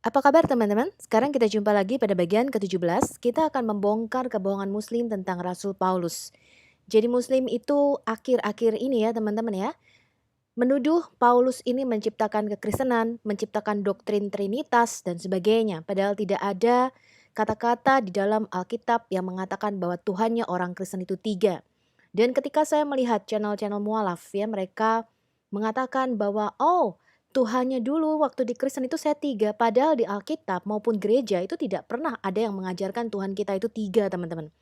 Apa kabar teman-teman? Sekarang kita jumpa lagi pada bagian ke-17. Kita akan membongkar kebohongan Muslim tentang Rasul Paulus. Jadi Muslim itu akhir-akhir ini ya teman-teman ya, menuduh Paulus ini menciptakan kekristenan, menciptakan doktrin Trinitas dan sebagainya. Padahal tidak ada kata-kata di dalam Alkitab yang mengatakan bahwa Tuhannya orang Kristen itu tiga. Dan ketika saya melihat channel-channel mualaf ya, mereka mengatakan bahwa Tuhannya dulu waktu di Kristen itu saya tiga. Padahal di Alkitab maupun gereja itu tidak pernah ada yang mengajarkan Tuhan kita itu tiga teman-teman.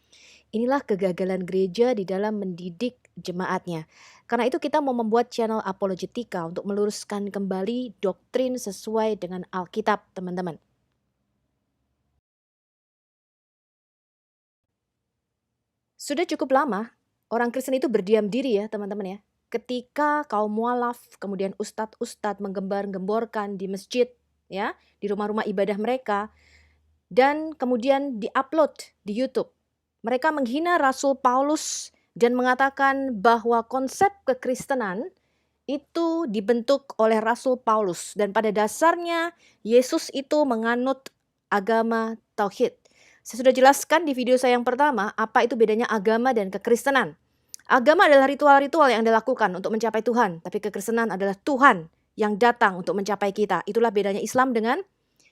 Inilah kegagalan gereja di dalam mendidik jemaatnya. Karena itu kita mau membuat channel apologetika untuk meluruskan kembali doktrin sesuai dengan Alkitab teman-teman. Sudah cukup lama orang Kristen itu berdiam diri ya teman-teman ya. Ketika kaum mualaf, kemudian ustadz-ustadz menggembar-gemborkan di masjid ya, di rumah-rumah ibadah mereka, dan kemudian diupload di YouTube. Mereka menghina Rasul Paulus dan mengatakan bahwa konsep kekristenan itu dibentuk oleh Rasul Paulus. Dan pada dasarnya Yesus itu menganut agama tauhid. Saya sudah jelaskan di video saya yang pertama apa itu bedanya agama dan kekristenan. Agama adalah ritual-ritual yang dilakukan untuk mencapai Tuhan. Tapi kekristenan adalah Tuhan yang datang untuk mencapai kita. Itulah bedanya Islam dengan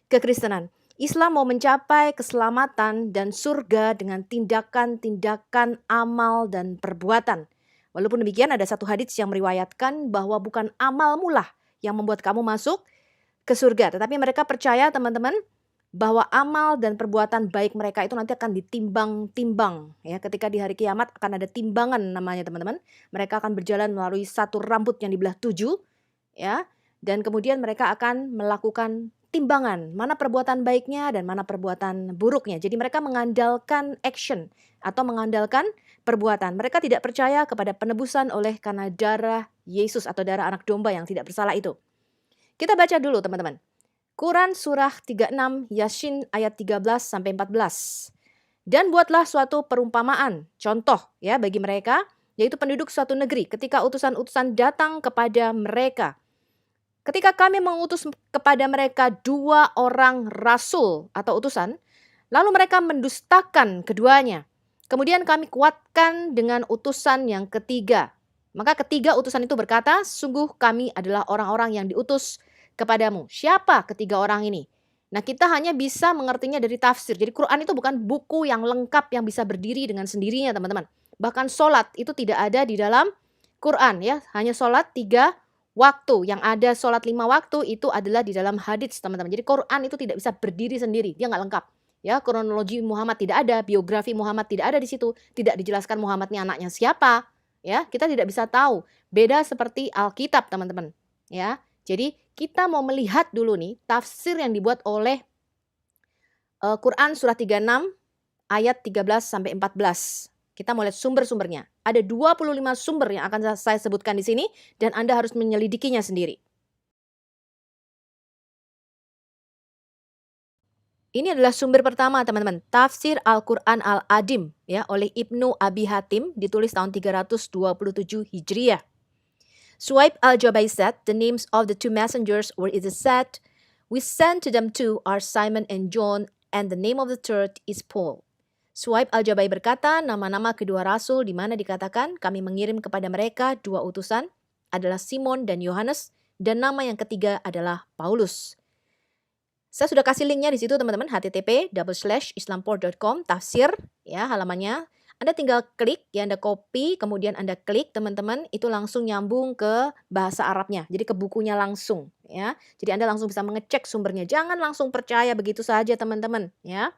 kekristenan. Islam mau mencapai keselamatan dan surga dengan tindakan-tindakan amal dan perbuatan. Walaupun demikian ada satu hadits yang meriwayatkan bahwa bukan amalmu lah yang membuat kamu masuk ke surga. Tetapi mereka percaya teman-teman bahwa amal dan perbuatan baik mereka itu nanti akan ditimbang-timbang. Ya, ketika di hari kiamat akan ada timbangan namanya teman-teman. Mereka akan berjalan melalui satu rambut yang dibelah 7. Ya, dan kemudian mereka akan melakukan timbangan. Mana perbuatan baiknya dan mana perbuatan buruknya. Jadi mereka mengandalkan action atau mengandalkan perbuatan. Mereka tidak percaya kepada penebusan oleh karena darah Yesus atau darah anak domba yang tidak bersalah itu. Kita baca dulu teman-teman. Quran surah 36 Yasin ayat 13 sampai 14. Dan buatlah suatu perumpamaan, contoh ya bagi mereka, yaitu penduduk suatu negeri ketika utusan-utusan datang kepada mereka. Ketika kami mengutus kepada mereka 2 orang rasul atau utusan, lalu mereka mendustakan keduanya. Kemudian kami kuatkan dengan utusan yang ketiga. Maka ketiga utusan itu berkata, sungguh kami adalah orang-orang yang diutus kepadamu. Siapa ketiga orang ini? Nah, kita hanya bisa mengertinya dari tafsir. Jadi Quran itu bukan buku yang lengkap yang bisa berdiri dengan sendirinya teman-teman. Bahkan sholat itu tidak ada di dalam Quran ya. Hanya sholat 3 waktu. Yang ada sholat 5 waktu itu adalah di dalam hadits teman-teman. Jadi Quran itu tidak bisa berdiri sendiri. Dia nggak lengkap. Ya, kronologi Muhammad tidak ada, biografi Muhammad tidak ada di situ, tidak dijelaskan Muhammad ini anaknya siapa, ya. Kita tidak bisa tahu. Beda seperti Alkitab, teman-teman, ya. Jadi, kita mau melihat dulu nih tafsir yang dibuat oleh Quran surah 36 ayat 13 sampai 14. Kita mau lihat sumber-sumbernya. Ada 25 sumber yang akan saya sebutkan di sini dan Anda harus menyelidikinya sendiri. Ini adalah sumber pertama teman-teman, Tafsir Al-Quran Al-Adim ya oleh Ibnu Abi Hatim, ditulis tahun 327 Hijriah. Suhaib Al-Jabai said, the names of the 2 messengers were it is said, we sent to them 2 are Simon and John, and the name of the third is Paul. Suhaib Al-Jabai berkata, nama-nama kedua rasul di mana dikatakan kami mengirim kepada mereka 2 utusan adalah Simon dan Yohanes, dan nama yang ketiga adalah Paulus. Saya sudah kasih linknya di situ teman-teman, http://islamport.com, tafsir ya halamannya. Anda tinggal klik, ya Anda copy, kemudian Anda klik teman-teman, itu langsung nyambung ke bahasa Arabnya. Jadi ke bukunya langsung ya. Jadi Anda langsung bisa mengecek sumbernya. Jangan langsung percaya begitu saja teman-teman ya.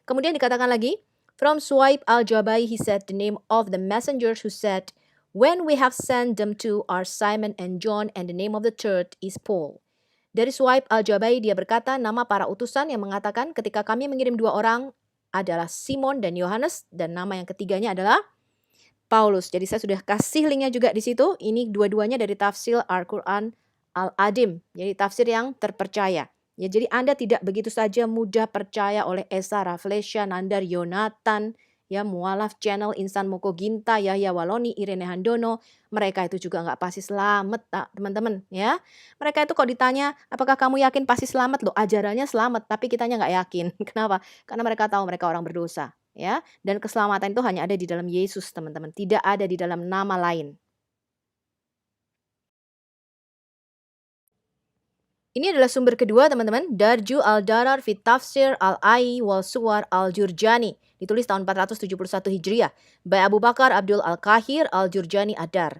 Kemudian dikatakan lagi, from Suhaib Al-Jabai he said the name of the messengers who said, when we have sent them to are Simon and John and the name of the third is Paul. Dari Suhaib Al-Jabai dia berkata nama para utusan yang mengatakan ketika kami mengirim 2 orang adalah Simon dan Yohanes dan nama yang ketiganya adalah Paulus. Jadi saya sudah kasih linknya juga di situ. Ini dua-duanya dari tafsir Al-Quran Al-Adim. Jadi tafsir yang terpercaya. Ya, jadi Anda tidak begitu saja mudah percaya oleh Esa, Raflesha, Nandar, Yonatan, ya Mualaf Channel, Insan Moko Ginta, Yahya Waloni, Irene Handono, mereka itu juga nggak pasti selamat, teman-teman ya. Mereka itu kok ditanya, apakah kamu yakin pasti selamat? Loh, ajarannya selamat, tapi kitanya nggak yakin. Kenapa? Karena mereka tahu mereka orang berdosa, ya. Dan keselamatan itu hanya ada di dalam Yesus, teman-teman. Tidak ada di dalam nama lain. Ini adalah sumber kedua, teman-teman. Darju al-Darar fi Tafsir al-Ai wal Suwar al-Jurjani. Ditulis tahun 471 Hijriah. By Abu Bakar Abdul al-Kahir al-Jurjani Adar.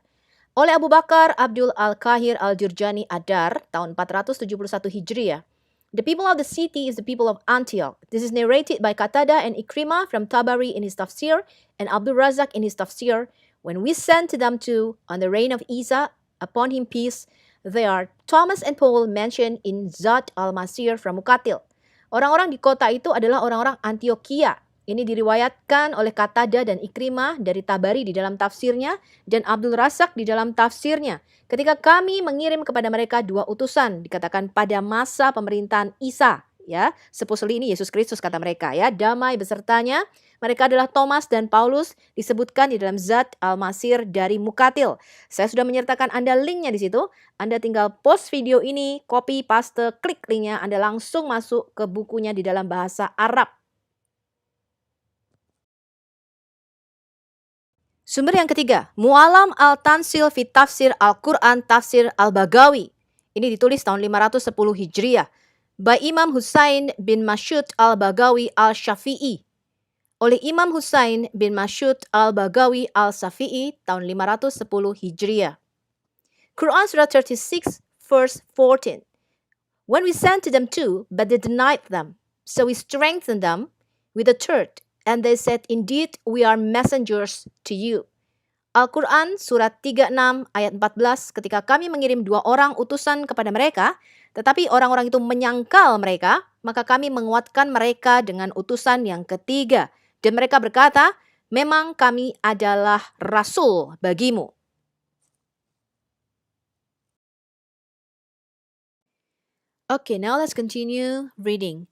Oleh Abu Bakar Abdul al-Kahir al-Jurjani Adar, tahun 471 Hijriah. The people of the city is the people of Antioch. This is narrated by Qatada and Ikrimah from Tabari in his Tafsir and Abdul Razak in his Tafsir. When we sent them to, on the reign of Isa, upon him peace, they are Thomas and Paul mentioned in Zat al-Masir from Mukatil. Orang-orang di kota itu adalah orang-orang Antioquia. Ini diriwayatkan oleh Qatada dan Ikrimah dari Tabari di dalam tafsirnya dan Abdul Razak di dalam tafsirnya. Ketika kami mengirim kepada mereka 2 utusan, dikatakan pada masa pemerintahan Isa, ya, supposedly ini Yesus Kristus kata mereka, ya, damai besertanya. Mereka adalah Thomas dan Paulus, disebutkan di dalam Zat al-Masir dari Mukatil. Saya sudah menyertakan Anda linknya di situ. Anda tinggal post video ini, copy, paste, klik linknya, Anda langsung masuk ke bukunya di dalam bahasa Arab. Sumber yang ketiga, Mu'alam al-Tansil fi Tafsir Al-Quran Tafsir Al-Bagawi. Ini ditulis tahun 510 Hijriah. By Imam Husain bin Mashud al-Bagawi al-Syafi'i. Oleh Imam Husain bin Mashud al-Bagawi al-Syafi'i tahun 510 Hijriah. Quran Surah 36 verse 14. When we sent to them 2, but they denied them. So we strengthened them with a third. And they said, indeed, we are messengers to you. Al-Quran surat 36 ayat 14, ketika kami mengirim 2 orang utusan kepada mereka, tetapi orang-orang itu menyangkal mereka, maka kami menguatkan mereka dengan utusan yang ketiga. Dan mereka berkata, memang kami adalah rasul bagimu. Okay, now let's continue reading.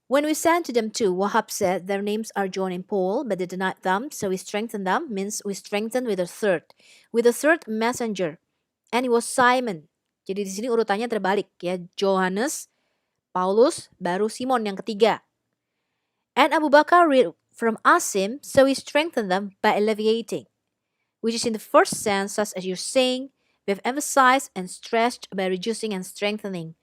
When we sent to them 2, Wahab said their names are John and Paul, but they denied them, so we strengthened them, means we strengthened with a third messenger, and it was Simon. Jadi di sini urutannya terbalik ya, Johannes, Paulus, baru Simon yang ketiga. And Abu Bakar read from Asim, so we strengthened them by alleviating, which is in the first sense, such as you're saying, we have emphasized and stressed by reducing and strengthening.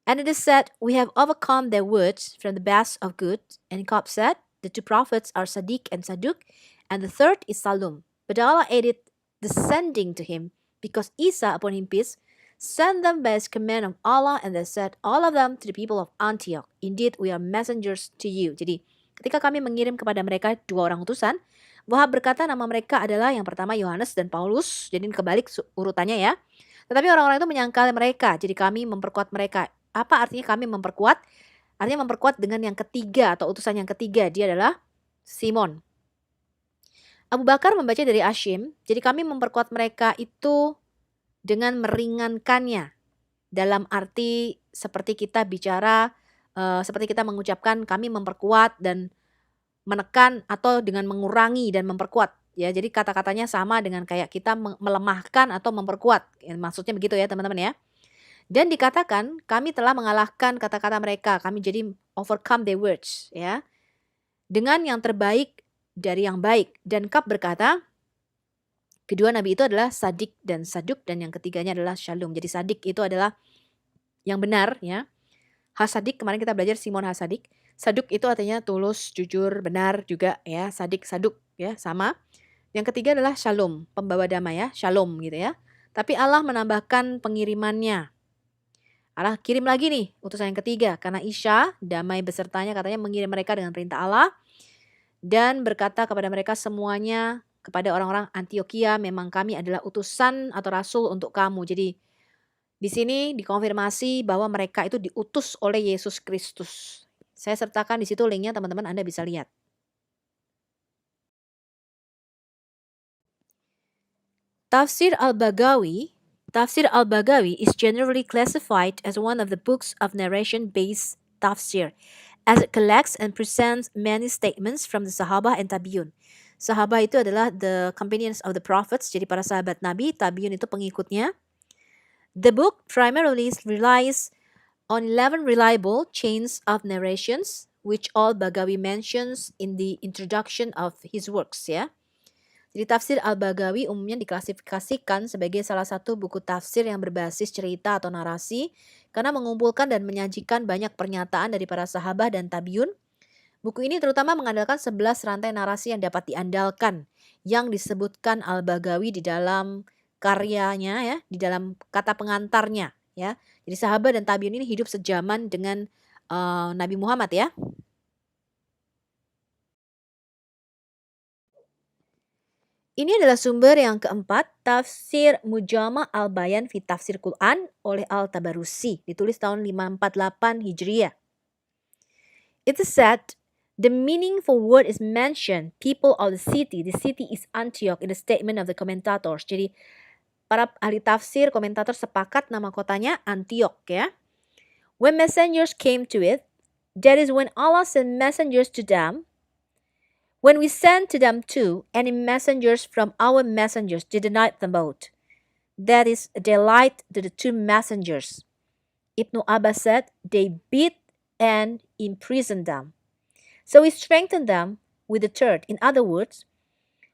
And it is said, we have overcome their words from the best of good. And Ka'b said, the 2 prophets are Sadiq and Saduk, and the third is Salum. But Allah added descending to him, because Isa, upon him peace, sent them by his command of Allah, and they said, all of them to the people of Antioch, indeed we are messengers to you. Jadi, ketika kami mengirim kepada mereka 2 orang utusan, Wahab berkata nama mereka adalah yang pertama Yohanes dan Paulus, jadi kebalik urutannya ya. Tetapi orang-orang itu menyangkal mereka, jadi kami memperkuat mereka. Apa artinya kami memperkuat? Artinya memperkuat dengan yang ketiga atau utusan yang ketiga. Dia adalah Simon. Abu Bakar membaca dari Ashim. Jadi kami memperkuat mereka itu dengan meringankannya. Dalam arti seperti kita bicara, seperti kita mengucapkan kami memperkuat dan menekan atau dengan mengurangi dan memperkuat. Ya, jadi kata-katanya sama dengan kayak kita melemahkan atau memperkuat. Maksudnya begitu ya teman-teman ya. Dan dikatakan kami telah mengalahkan kata-kata mereka, kami jadi overcome their words ya. Dengan yang terbaik dari yang baik. Dan Ka'b berkata, kedua nabi itu adalah Sadik dan Saduk dan yang ketiganya adalah Shalom. Jadi Sadik itu adalah yang benar ya. Hasadik kemarin kita belajar Simon Hasadik. Saduk itu artinya tulus, jujur, benar juga ya. Sadik, Saduk ya sama. Yang ketiga adalah Shalom, pembawa damai ya, Shalom gitu ya. Tapi Allah menambahkan pengirimannya. Allah kirim lagi nih utusan yang ketiga karena Isya damai besertanya katanya mengirim mereka dengan perintah Allah dan berkata kepada mereka semuanya kepada orang-orang Antioquia memang kami adalah utusan atau rasul untuk kamu. Jadi di sini dikonfirmasi bahwa mereka itu diutus oleh Yesus Kristus. Saya sertakan di situ linknya teman-teman Anda bisa lihat. Tafsir Al-Bagawi is generally classified as one of the books of narration-based tafsir, as it collects and presents many statements from the Sahabah and Tabi'un. Sahabah itu adalah the companions of the prophets, jadi para sahabat Nabi, Tabi'un itu pengikutnya. The book primarily relies on 11 reliable chains of narrations, which all Bagawi mentions in the introduction of his works, ya. Jadi tafsir Al-Bagawi umumnya diklasifikasikan sebagai salah satu buku tafsir yang berbasis cerita atau narasi karena mengumpulkan dan menyajikan banyak pernyataan dari para sahabat dan tabiun. Buku ini terutama mengandalkan 11 rantai narasi yang dapat diandalkan yang disebutkan Al-Bagawi di dalam karyanya, ya, di dalam kata pengantarnya, ya. Jadi sahabat dan tabiun ini hidup sejaman dengan Nabi Muhammad, ya. Ini adalah sumber yang keempat, Tafsir Mujama' al-Bayan fi Tafsir Quran oleh Al-Tabarusi, ditulis tahun 548 Hijriah. It is said the meaningful word is mentioned, people of the city. The city is Antioch in the statement of the commentators. Jadi para ahli tafsir, komentator sepakat nama kotanya Antioch, ya. When messengers came to it, that is when Allah sent messengers to them. When we sent to them too, any messengers from our messengers, they denied them both. That is, they lied to the two messengers. Ibn Abbas said, they beat and imprisoned them. So we strengthened them with the third. In other words,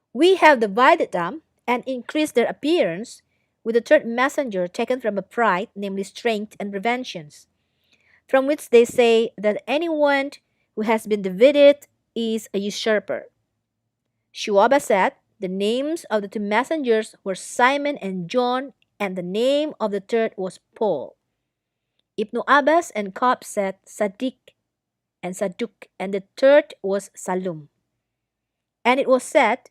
we have divided them and increased their appearance with the third messenger taken from a pride, namely strength and preventions, from which they say that anyone who has been divided is a usurper. Shu'abah said, the names of the two messengers were Simon and John, and the name of the third was Paul. Ibn Abbas and Ka'b said Sadiq and Saduk, and the third was Salum. And it was said,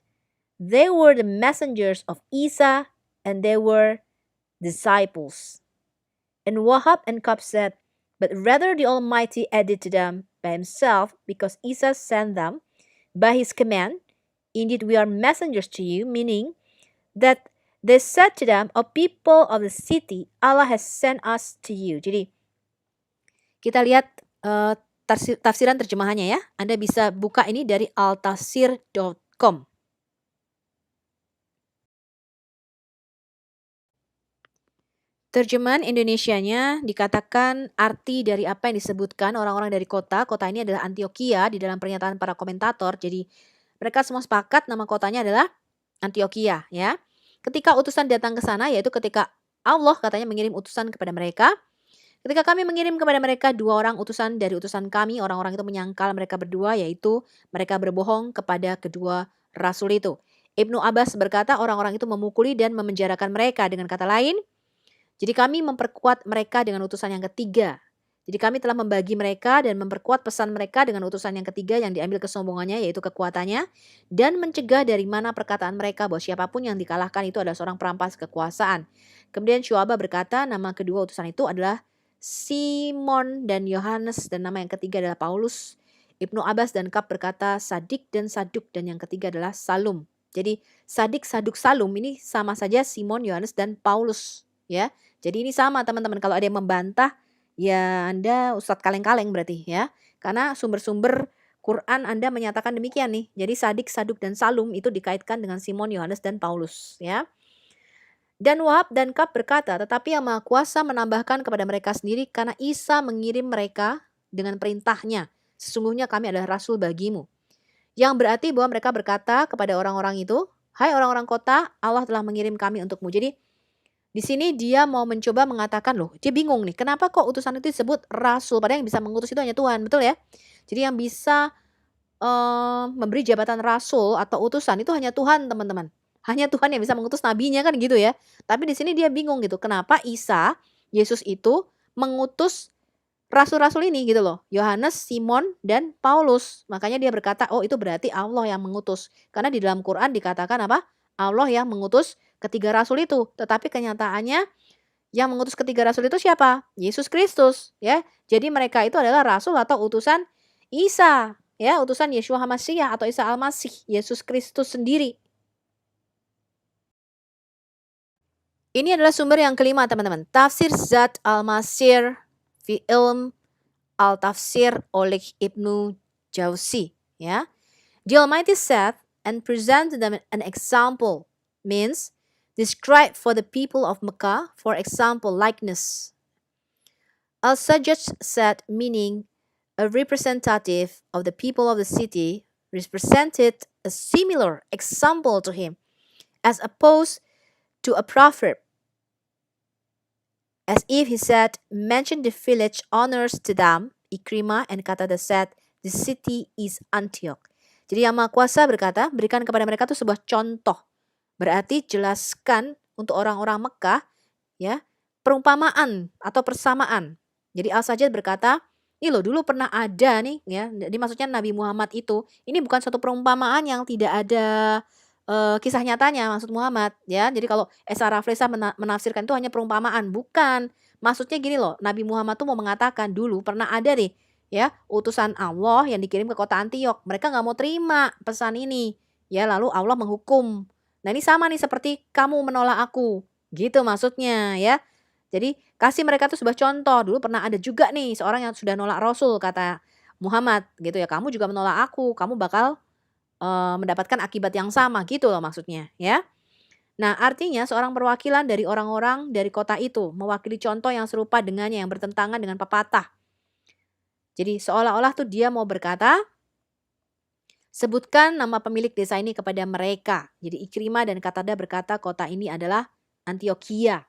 they were the messengers of Isa, and they were disciples. And Wahab and Ka'b said, but rather the Almighty added to them by himself, because Isa sent them by his command. Indeed, we are messengers to you, meaning that they said to them, O people of the city, Allah has sent us to you. Jadi, kita lihat tafsiran terjemahannya, ya. Anda bisa buka ini dari altafsir.com. Terjemahan Indonesianya dikatakan arti dari apa yang disebutkan orang-orang dari kota. Kota ini adalah Antioquia di dalam pernyataan para komentator. Jadi mereka semua sepakat nama kotanya adalah Antioquia, ya. Ketika utusan datang ke sana, yaitu ketika Allah katanya mengirim utusan kepada mereka. Ketika kami mengirim kepada mereka 2 orang utusan dari utusan kami, orang-orang itu menyangkal mereka berdua, yaitu mereka berbohong kepada kedua rasul itu. Ibnu Abbas berkata orang-orang itu memukuli dan memenjarakan mereka. Dengan kata lain, jadi kami memperkuat mereka dengan utusan yang ketiga. Jadi kami telah membagi mereka dan memperkuat pesan mereka dengan utusan yang ketiga yang diambil kesombongannya, yaitu kekuatannya, dan mencegah dari mana perkataan mereka bahwa siapapun yang dikalahkan itu adalah seorang perampas kekuasaan. Kemudian Syu'abah berkata nama kedua utusan itu adalah Simon dan Yohanes, dan nama yang ketiga adalah Paulus. Ibnu Abbas dan Ka'b berkata Sadik dan Saduk, dan yang ketiga adalah Salum. Jadi Sadik, Saduk, Salum ini sama saja Simon, Yohanes, dan Paulus, ya. Jadi ini sama teman-teman, kalau ada yang membantah ya Anda ustadz kaleng-kaleng berarti, ya. Karena sumber-sumber Quran Anda menyatakan demikian nih. Jadi Sadik, Saduk, dan Salum itu dikaitkan dengan Simon, Yohanes, dan Paulus, ya. Dan Wahab dan Ka'b berkata, tetapi Yang Maha Kuasa menambahkan kepada mereka sendiri karena Isa mengirim mereka dengan perintahnya. Sesungguhnya kami adalah rasul bagimu. Yang berarti bahwa mereka berkata kepada orang-orang itu, hai orang-orang kota, Allah telah mengirim kami untukmu. Jadi di sini dia mau mencoba mengatakan, loh, dia bingung nih, kenapa kok utusan itu disebut rasul, padahal yang bisa mengutus itu hanya Tuhan, betul ya? Jadi yang bisa memberi jabatan rasul atau utusan itu hanya Tuhan, teman-teman. Hanya Tuhan yang bisa mengutus nabinya, kan gitu ya. Tapi di sini dia bingung gitu, kenapa Isa, Yesus itu mengutus rasul-rasul ini gitu loh. Yohanes, Simon, dan Paulus. Makanya dia berkata, oh itu berarti Allah yang mengutus. Karena di dalam Quran dikatakan apa? Allah yang mengutus ketiga rasul itu. Tetapi kenyataannya yang mengutus ketiga rasul itu siapa? Yesus Kristus, ya. Jadi mereka itu adalah rasul atau utusan Isa, ya, utusan Yeshua HaMasyiah atau Isa Al-Masih, Yesus Kristus sendiri. Ini adalah sumber yang kelima, teman-teman. Tafsir Zat Al-Masir fi Ilm Al-Tafsir oleh Ibnu Jauzi, ya. The Almighty said and present them an example, means describe for the people of Mecca, for example, likeness. Al-Sajjad said, meaning a representative of the people of the city represented a similar example to him, as opposed to a proverb, as if he said, mention the village honors to them. Ikrimah and Qatada said, the city is Antioch. Jadi Yang Maha Kuasa berkata, berikan kepada mereka itu sebuah contoh. Berarti jelaskan untuk orang-orang Mekah, ya, perumpamaan atau persamaan. Jadi Al-Sajjad berkata, ini loh dulu pernah ada nih, ya. Jadi maksudnya Nabi Muhammad itu, ini bukan suatu perumpamaan yang tidak ada kisah nyatanya, maksud Muhammad, ya. Jadi kalau Esa Raflesa menafsirkan itu hanya perumpamaan, bukan. Maksudnya gini loh, Nabi Muhammad tuh mau mengatakan dulu pernah ada nih, ya, utusan Allah yang dikirim ke kota Antiok. Mereka nggak mau terima pesan ini, ya. Lalu Allah menghukum. Nah ini sama nih seperti kamu menolak aku, gitu maksudnya, ya. Jadi kasih mereka tuh sebuah contoh. Dulu pernah ada juga nih seorang yang sudah nolak Rasul, kata Muhammad, gitu ya. Kamu juga menolak aku, kamu bakal mendapatkan akibat yang sama, gitu loh maksudnya, ya. Nah artinya seorang perwakilan dari orang-orang dari kota itu mewakili contoh yang serupa dengannya, yang bertentangan dengan pepatah. Jadi seolah-olah tuh dia mau berkata, sebutkan nama pemilik desa ini kepada mereka. Jadi Ikrimah dan Qatada berkata kota ini adalah Antioquia.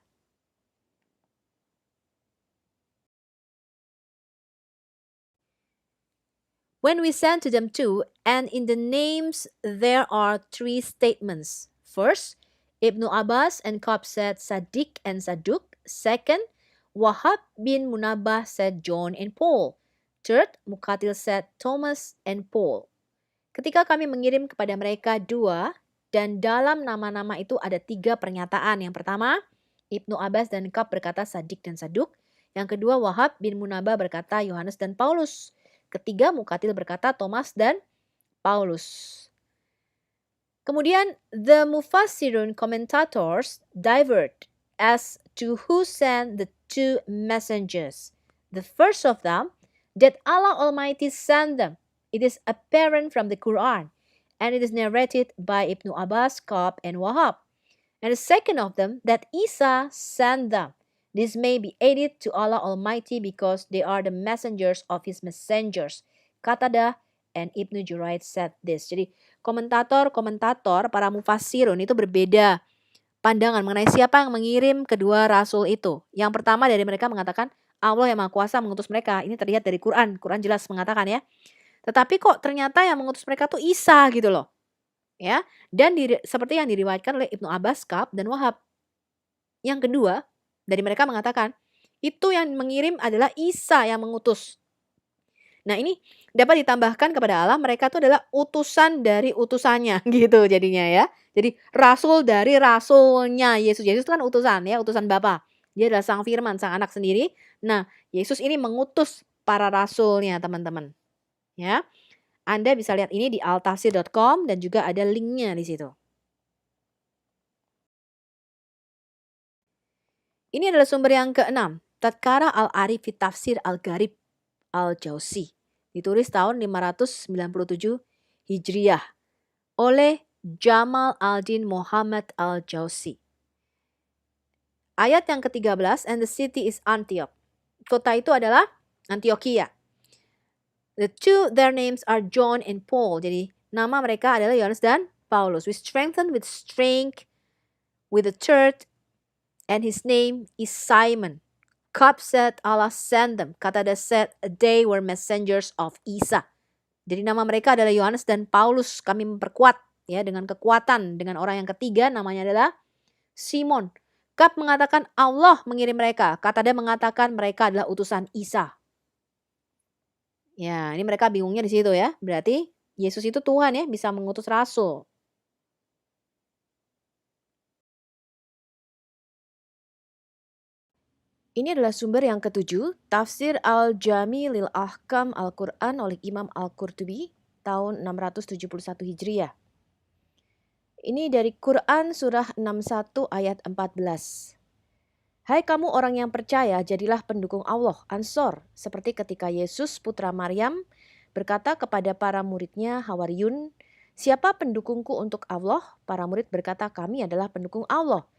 When we send to them too, and in the names there are three statements. First, Ibnu Abbas and Ka'b said Sadiq and Saduk. Second, Wahab bin Munabbah said John and Paul. Third, Muqatil said Thomas and Paul. Ketika kami mengirim kepada mereka dua, dan dalam nama-nama itu ada tiga pernyataan. Yang pertama, Ibnu Abbas dan Ka'b berkata Sadiq dan Saduk. Yang kedua, Wahab bin Munabbah berkata Yohanes dan Paulus. Ketiga, Muqatil berkata Thomas dan Paulus. Kemudian, the Mufassirun commentators diverge as to who sent the two messengers. The first of them, that Allah Almighty sent them. It is apparent from the Quran, and it is narrated by Ibnu Abbas, Ka'b, and Wahab. And the second of them, that Isa sent them. This may be added to Allah Almighty because they are the messengers of His messengers. Qatada and Ibnu Juraid said this. Jadi komentator-komentator para mufassirun itu berbeda pandangan mengenai siapa yang mengirim kedua rasul itu. Yang pertama dari mereka mengatakan Allah yang Maha Kuasa mengutus mereka. Ini terlihat dari Quran. Quran jelas mengatakan, ya. Tetapi kok ternyata yang mengutus mereka tuh Isa gitu loh. Ya. Dan seperti yang diriwayatkan oleh Ibnu Abbas, Ka'b, dan Wahab. Yang kedua, dari mereka mengatakan, itu yang mengirim adalah Isa yang mengutus. Nah ini dapat ditambahkan kepada Allah, mereka itu adalah utusan dari utusannya, gitu jadinya, ya. Jadi rasul dari rasulnya Yesus. Yesus itu kan utusan, ya, utusan Bapa. Dia adalah sang firman, sang anak sendiri. Nah Yesus ini mengutus para rasulnya, teman-teman. Ya, Anda bisa lihat ini di altafsir.com dan juga ada linknya di situ. Ini adalah sumber yang keenam, Tadkara al-Arif fi Tafsir al-Gharib al-Jauzi, ditulis tahun 597 Hijriah oleh Jamal al-Din Muhammad al-Jauzi. Ayat yang ke-13, and the city is Antioch. Kota itu adalah Antioquia. The two, their names are John and Paul. Jadi nama mereka adalah Yohanes dan Paulus. We strengthen with strength with the third, and his name is Simon. Ka'b said Allah sent them. Qatada said they were messengers of Isa. Jadi nama mereka adalah Yohanes dan Paulus. Kami memperkuat, ya, dengan kekuatan. Dengan orang yang ketiga namanya adalah Simon. Ka'b mengatakan Allah mengirim mereka. Qatada mengatakan mereka adalah utusan Isa. Ya, ini mereka bingungnya di situ, ya. Berarti Yesus itu Tuhan, ya, bisa mengutus rasul. Ini adalah sumber yang ketujuh, Tafsir Al-Jami lil Ahkam Al-Quran oleh Imam Al-Qurtubi tahun 671 Hijriah. Ini dari Quran surah 61 ayat 14. Hai kamu orang yang percaya, jadilah pendukung Allah, Ansor, seperti ketika Yesus putra Maryam berkata kepada para muridnya Hawariyun, siapa pendukungku untuk Allah? Para murid berkata, kami adalah pendukung Allah.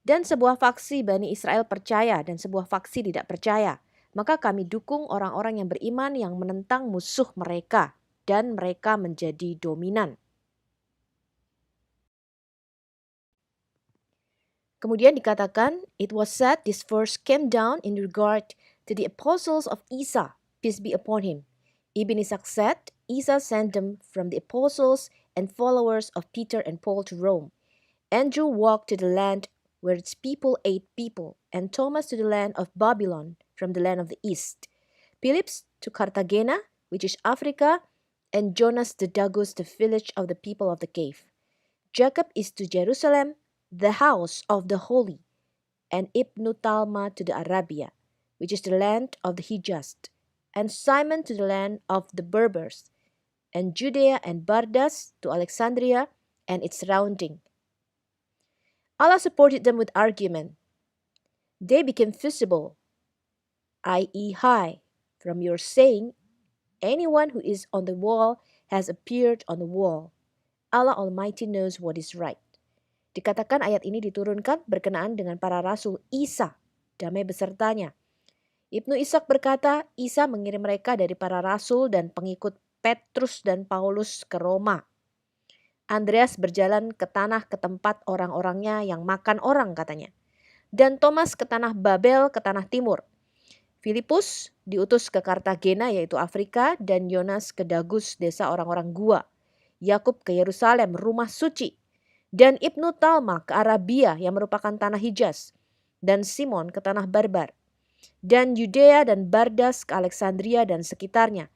Dan sebuah faksi Bani Israel percaya dan sebuah faksi tidak percaya. Maka kami dukung orang-orang yang beriman yang menentang musuh mereka dan mereka menjadi dominan. Kemudian dikatakan, it was said this verse came down in regard to the apostles of Isa, peace be upon him. Ibn Ishaq said, Isa sent them from the apostles and followers of Peter and Paul to Rome. Andrew walked to the land where its people ate people, and Thomas to the land of Babylon from the land of the east. Philip to Cartagena, which is Africa, and Jonas to Dagus, the village of the people of the cave. Jacob is to Jerusalem, the house of the holy, and Ibn Talma to the Arabia, which is the land of the Hijaz, and Simon to the land of the Berbers, and Judea and Bardas to Alexandria and its surrounding. Allah supported them with argument. They became visible, i.e. high, from your saying, anyone who is on the wall has appeared on the wall. Allah Almighty knows what is right. Dikatakan ayat ini diturunkan berkenaan dengan para rasul Isa, damai besertanya. Ibnu Ishaq berkata, Isa mengirim mereka dari para rasul dan pengikut Petrus dan Paulus ke Roma. Andreas berjalan ke tanah ke tempat orang-orangnya yang makan orang katanya. Dan Thomas ke tanah Babel ke tanah timur. Filipus diutus ke Kartagena yaitu Afrika dan Yonas ke Dagus desa orang-orang gua. Yakub ke Yerusalem rumah suci. Dan Ibnu Talma ke Arabia yang merupakan tanah Hijaz. Dan Simon ke tanah Barbar. Dan Yudea dan Bardas ke Alexandria dan sekitarnya.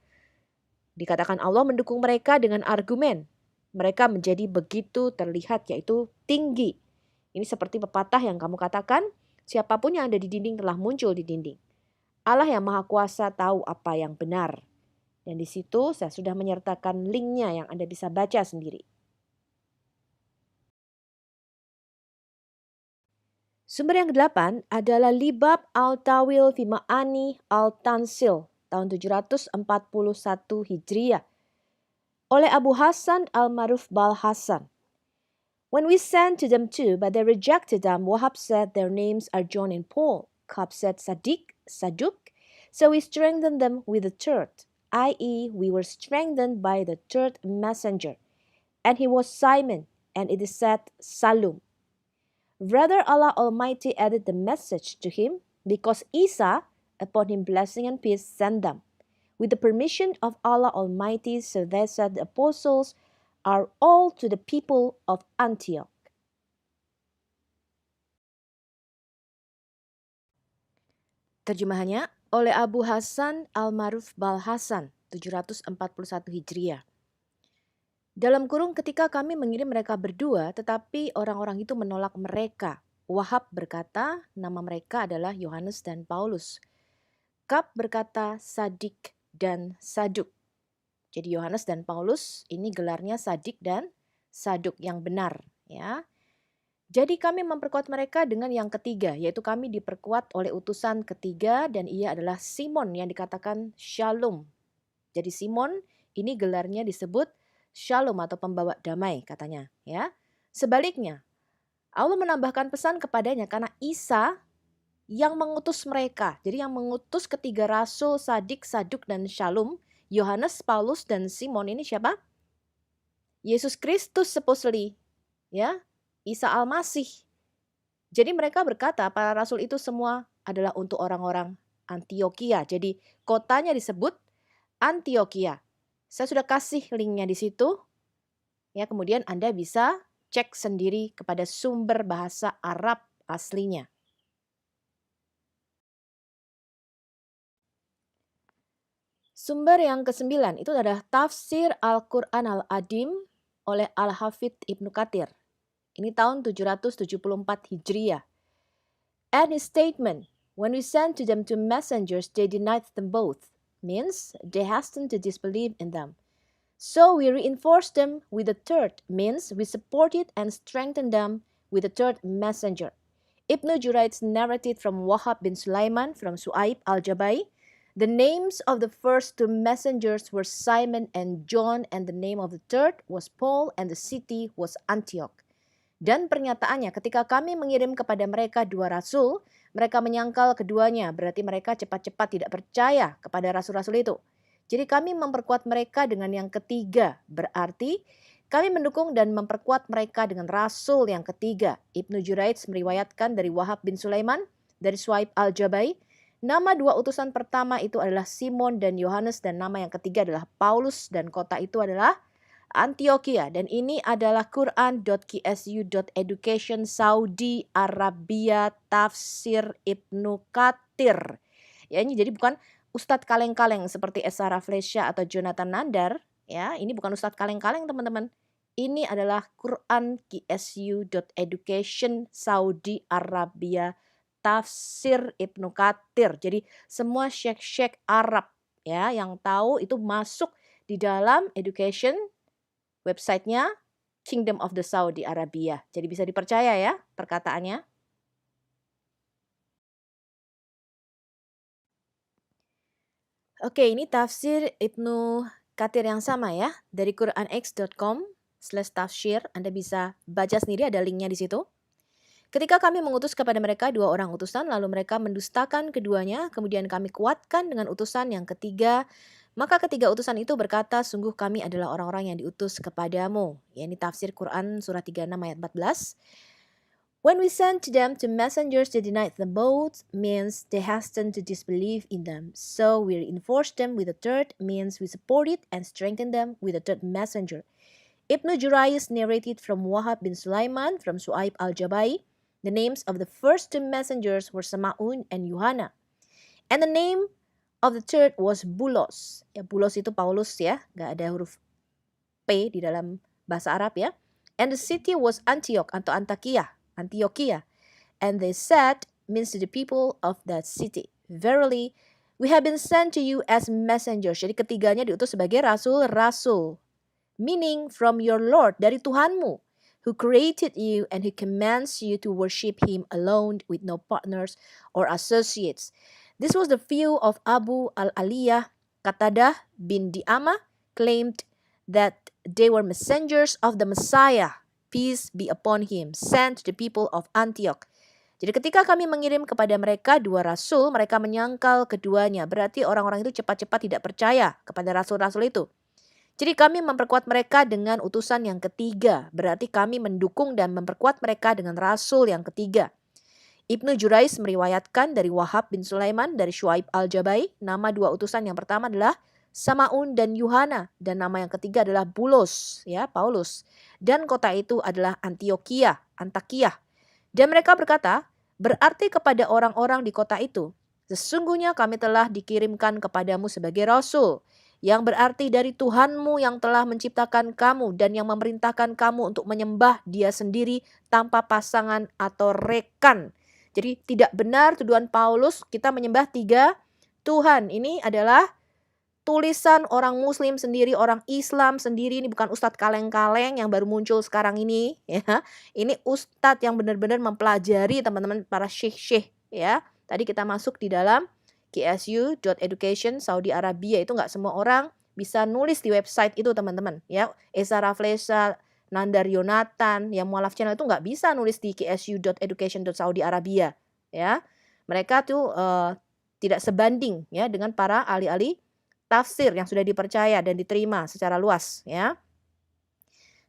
Dikatakan Allah mendukung mereka dengan argumen. Mereka menjadi begitu terlihat yaitu tinggi. Ini seperti pepatah yang kamu katakan, siapapun yang ada di dinding telah muncul di dinding. Allah yang Maha Kuasa tahu apa yang benar. Dan di situ saya sudah menyertakan linknya yang Anda bisa baca sendiri. Sumber yang ke-8 adalah Libab al-Tawil fi Ma'ani al-Tansil tahun 741 Hijriah oleh Abu Hasan al-Maruf Bal-Hasan. When we sent to them too, but they rejected them, Wahab said their names are John and Paul. Kab said Sadiq, Saduk. So we strengthened them with the third, i.e. we were strengthened by the third messenger. And he was Simon, and it is said Salum. Rather, Allah Almighty added the message to him, because Isa, upon him blessing and peace, sent them. With the permission of Allah Almighty, so they said the apostles are all to the people of Antioch. Terjemahannya oleh Abu Hasan al-Maruf Bal-Hasan, 741 Hijriah. Dalam kurung ketika kami mengirim mereka berdua, tetapi orang-orang itu menolak mereka. Wahab berkata, nama mereka adalah Yohanes dan Paulus. Kab berkata Sadik dan Saduk. Jadi Yohanes dan Paulus ini gelarnya Sadik dan Saduk yang benar. Ya. Jadi kami memperkuat mereka dengan yang ketiga, yaitu kami diperkuat oleh utusan ketiga dan ia adalah Simon yang dikatakan Shalom. Jadi Simon ini gelarnya disebut Shalom atau pembawa damai katanya. Ya. Sebaliknya, Allah menambahkan pesan kepadanya karena Isa yang mengutus mereka. Jadi yang mengutus ketiga rasul Sadik, Saduk, dan Shalom, Yohanes, Paulus, dan Simon ini siapa? Yesus Kristus supposedly. Ya, Isa Al-Masih. Jadi mereka berkata para rasul itu semua adalah untuk orang-orang Antioquia. Jadi kotanya disebut Antioquia. Saya sudah kasih linknya di situ. Ya, kemudian Anda bisa cek sendiri kepada sumber bahasa Arab aslinya. Sumber yang ke-9 itu adalah Tafsir Al-Quran Al-Adim oleh Al-Hafidh Ibnu Katsir. Ini tahun 774 Hijriah. And his statement, when we sent to them two messengers, they denied them both, means they hastened to disbelieve in them. So we reinforced them with the third, means we supported and strengthened them with the third messenger. Ibnu Jurayj narrated from Wahab bin Sulaiman from Su'aib al-Jabai. The names of the first two messengers were Simon and John, and the name of the third was Paul, and the city was Antioch. Dan pernyataannya, ketika kami mengirim kepada mereka dua rasul, mereka menyangkal keduanya, berarti mereka cepat-cepat tidak percaya kepada rasul-rasul itu. Jadi kami memperkuat mereka dengan yang ketiga, berarti kami mendukung dan memperkuat mereka dengan rasul yang ketiga. Ibnu Jurayj meriwayatkan dari Wahab bin Sulaiman, dari Su'aib al-Jabai. Nama dua utusan pertama itu adalah Simon dan Yohanes, dan nama yang ketiga adalah Paulus, dan kota itu adalah Antioquia. Dan ini adalah Quran.ksu.education Saudi Arabia Tafsir Ibnu Katsir. Ya, ini jadi bukan Ustadz kaleng-kaleng seperti Esa Raflesya atau Jonathan Nandar. Ya, ini bukan Ustadz kaleng-kaleng teman-teman. Ini adalah Quran.ksu.education Saudi Arabia Tafsir Ibnu Katsir. Jadi semua syekh-syekh Arab ya yang tahu itu masuk di dalam education websitenya Kingdom of the Saudi Arabia. Jadi bisa dipercaya ya perkataannya. Oke, ini tafsir Ibnu Katsir yang sama ya. Dari quranx.com/tafsir. Anda bisa baca sendiri, ada linknya di situ. Ketika kami mengutus kepada mereka dua orang utusan, lalu mereka mendustakan keduanya, kemudian kami kuatkan dengan utusan yang ketiga. Maka ketiga utusan itu berkata, sungguh kami adalah orang-orang yang diutus kepadamu. Ya, ini tafsir Quran surah 36 ayat 14. When we sent to them two messengers, they denied them both, means they hastened to disbelieve in them. So we reinforced them with a third, means we supported and strengthened them with a third messenger. Ibnu Jurayj narrated from Wahab bin Sulaiman from Su'aib al-Jabai. The names of the first two messengers were Sama'un and Yuhana. And the name of the third was Bulos. Ya, Bulos itu Paulus ya, nggak ada huruf P di dalam bahasa Arab ya. And the city was Antioch atau Antioquia. And they said, means to the people of that city, verily, we have been sent to you as messengers. Jadi ketiganya diutus sebagai rasul-rasul. Meaning from your Lord, dari Tuhanmu, who created you and who commands you to worship him alone with no partners or associates. This was the view of Abu al-Aliyah. Qatadah bin Di'amah claimed that they were messengers of the Messiah, peace be upon him, sent to the people of Antioch. Jadi ketika kami mengirim kepada mereka dua rasul, mereka menyangkal keduanya. Berarti orang-orang itu cepat-cepat tidak percaya kepada rasul-rasul itu. Jadi kami memperkuat mereka dengan utusan yang ketiga. Berarti kami mendukung dan memperkuat mereka dengan rasul yang ketiga. Ibnu Jurayj meriwayatkan dari Wahab bin Sulaiman dari Su'aib al-Jabai. Nama dua utusan yang pertama adalah Sama'un dan Yuhana. Dan nama yang ketiga adalah Bulos, ya Paulus. Dan kota itu adalah Antioquia. Dan mereka berkata, berarti kepada orang-orang di kota itu, sesungguhnya kami telah dikirimkan kepadamu sebagai rasul. Yang berarti dari Tuhanmu yang telah menciptakan kamu dan yang memerintahkan kamu untuk menyembah Dia sendiri tanpa pasangan atau rekan. Jadi tidak benar tuduhan Paulus kita menyembah tiga Tuhan. Ini adalah tulisan orang Muslim sendiri, orang Islam sendiri. Ini bukan ustadz kaleng-kaleng yang baru muncul sekarang ini. Ya. Ini ustadz yang benar-benar mempelajari teman-teman para syekh-syekh. Ya. Tadi kita masuk di dalam KSU.education Saudi Arabia, itu nggak semua orang bisa nulis di website itu teman-teman ya. Esa Raflesya, Nandar Yonatan, yang mualaf channel itu nggak bisa nulis di KSU.education Saudi Arabia ya. Mereka tuh tidak sebanding ya dengan para ahli-ahli tafsir yang sudah dipercaya dan diterima secara luas ya.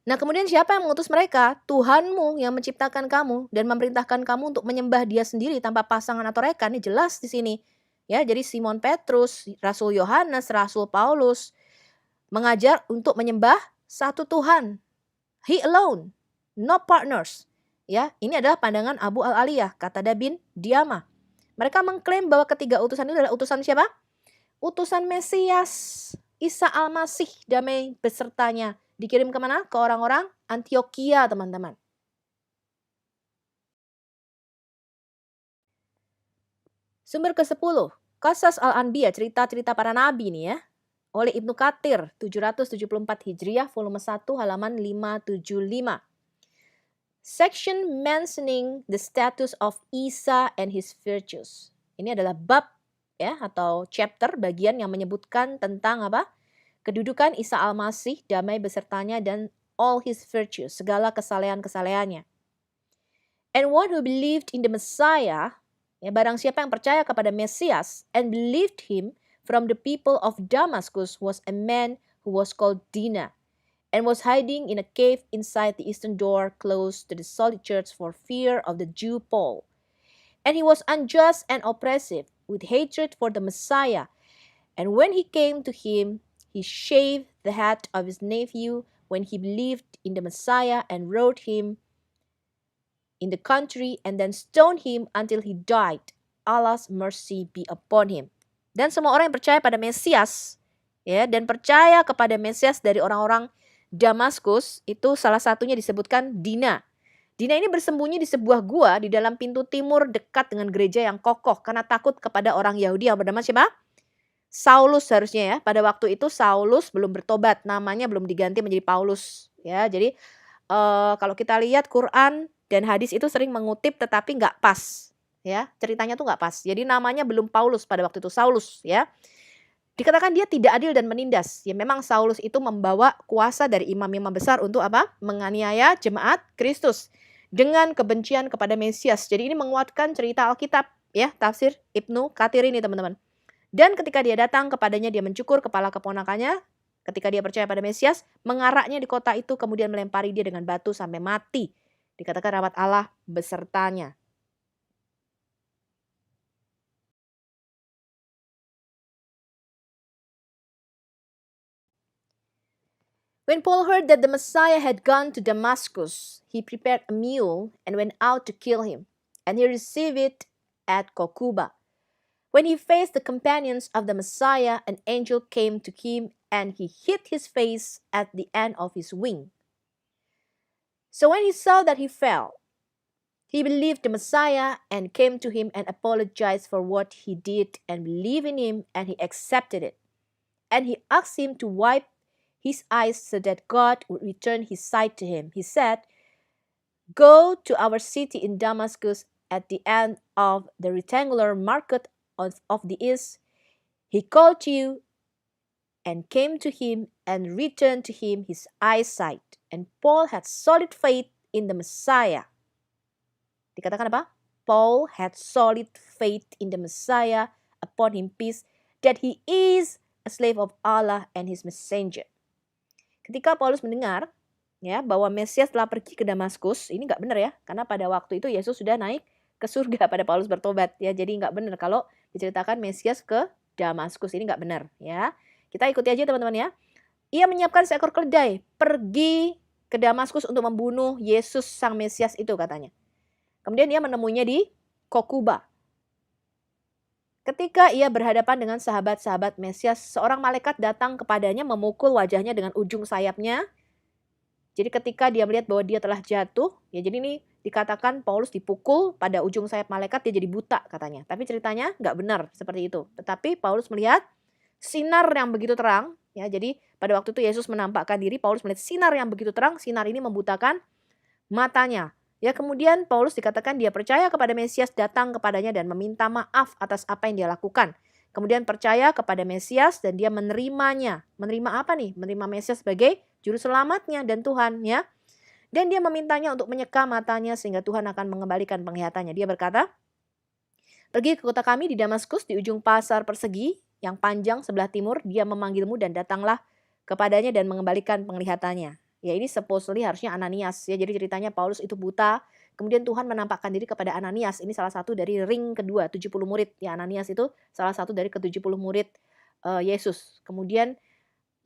Nah kemudian siapa yang mengutus mereka? Tuhanmu yang menciptakan kamu dan memerintahkan kamu untuk menyembah Dia sendiri tanpa pasangan atau rekan. Ini jelas di sini. Ya, jadi Simon Petrus, Rasul Yohanes, Rasul Paulus mengajar untuk menyembah satu Tuhan. He alone, no partners. Ya, ini adalah pandangan Abu al-Aliyah, Qatadah bin Di'amah. Mereka mengklaim bahwa ketiga utusan itu adalah utusan siapa? Utusan Mesias, Isa al-Masih, damai besertanya. Dikirim kemana? Ke orang-orang Antioquia, teman-teman. Sumber ke-10, Qasas al-Anbiya, cerita-cerita para nabi nih ya. Oleh Ibnu Katsir, 774 Hijriah, volume 1, halaman 575. section mentioning the status of Isa and his virtues. Ini adalah bab ya atau chapter bagian yang menyebutkan tentang apa? Kedudukan Isa Al-Masih, damai besertanya dan all his virtues, segala kesalehan-kesalehannya. And one who believed in the Messiah, ya barang siapa yang percaya kepada Mesias and believed him from the people of Damascus was a man who was called Dina and was hiding in a cave inside the eastern door close to the solid church for fear of the Jew Paul. And he was unjust and oppressive with hatred for the Messiah. And when he came to him, he shaved the head of his nephew when he believed in the Messiah and wrote him in the country and then stoned him until he died. Allah's mercy be upon him. Dan semua orang yang percaya pada Mesias ya dan percaya kepada Mesias dari orang-orang Damaskus itu salah satunya disebutkan Dina. Dina ini bersembunyi di sebuah gua di dalam pintu timur dekat dengan gereja yang kokoh karena takut kepada orang Yahudi yang bernama siapa? Saulus harusnya ya. Pada waktu itu Saulus belum bertobat, namanya belum diganti menjadi Paulus ya. Jadi kalau kita lihat Quran dan hadis itu sering mengutip tetapi nggak pas ya, ceritanya tuh nggak pas. Jadi namanya belum Paulus pada waktu itu, Saulus ya. Dikatakan dia tidak adil dan menindas. Ya memang Saulus itu membawa kuasa dari imam-imam besar untuk apa? Menganiaya jemaat Kristus dengan kebencian kepada Mesias. Jadi ini menguatkan cerita Alkitab ya, tafsir Ibnu Katsir ini teman-teman. Dan ketika dia datang kepadanya, dia mencukur kepala keponakannya. Ketika dia percaya pada Mesias, mengaraknya di kota itu, kemudian melempari dia dengan batu sampai mati. Dikatakan rahmat Allah besertanya. When Paul heard that the Messiah had gone to Damascus, he prepared a mule and went out to kill him, and he received it at Kokuba. When he faced the companions of the Messiah, an angel came to him, and he hit his face at the end of his wing. So when he saw that he fell, he believed the Messiah and came to him and apologized for what he did and believed in him, and he accepted it. And he asked him to wipe his eyes so that God would return his sight to him. He said, "Go to our city in Damascus at the end of the rectangular market of the east. He called you and came to him and returned to him his eyesight." And Paul had solid faith in the Messiah. Dikatakan apa? Paul had solid faith in the Messiah, upon him peace, that he is a slave of Allah and his messenger. Ketika Paulus mendengar ya bahwa Mesias telah pergi ke Damaskus, ini nggak benar ya, karena pada waktu itu Yesus sudah naik ke surga pada Paulus bertobat ya, jadi nggak benar kalau diceritakan Mesias ke Damaskus, ini nggak benar ya. Kita ikuti aja teman-teman ya. Ia menyiapkan seekor keledai, pergi ke Damaskus untuk membunuh Yesus sang Mesias itu katanya. Kemudian ia menemuinya di Kokuba. Ketika ia berhadapan dengan sahabat-sahabat Mesias, seorang malaikat datang kepadanya memukul wajahnya dengan ujung sayapnya. Jadi ketika dia melihat bahwa dia telah jatuh, ya jadi ini dikatakan Paulus dipukul pada ujung sayap malaikat, dia jadi buta katanya. Tapi ceritanya nggak benar seperti itu. Tetapi Paulus melihat sinar yang begitu terang, ya jadi pada waktu itu Yesus menampakkan diri, Paulus melihat sinar yang begitu terang, sinar ini membutakan matanya. Ya kemudian Paulus dikatakan dia percaya kepada Mesias, datang kepadanya dan meminta maaf atas apa yang dia lakukan. Kemudian percaya kepada Mesias dan dia menerimanya. Menerima apa nih? Menerima Mesias sebagai juru selamatnya dan Tuhan ya. Dan dia memintanya untuk menyeka matanya sehingga Tuhan akan mengembalikan penglihatannya. Dia berkata, "Pergi ke kota kami di Damaskus di ujung pasar persegi yang panjang sebelah timur. Dia memanggilmu dan datanglah kepadanya dan mengembalikan penglihatannya." Ya ini supposedly harusnya Ananias ya. Jadi ceritanya Paulus itu buta. Kemudian Tuhan menampakkan diri kepada Ananias. Ini salah satu dari ring kedua 70 murid. Ya Ananias itu salah satu dari ke-70 murid Yesus. Kemudian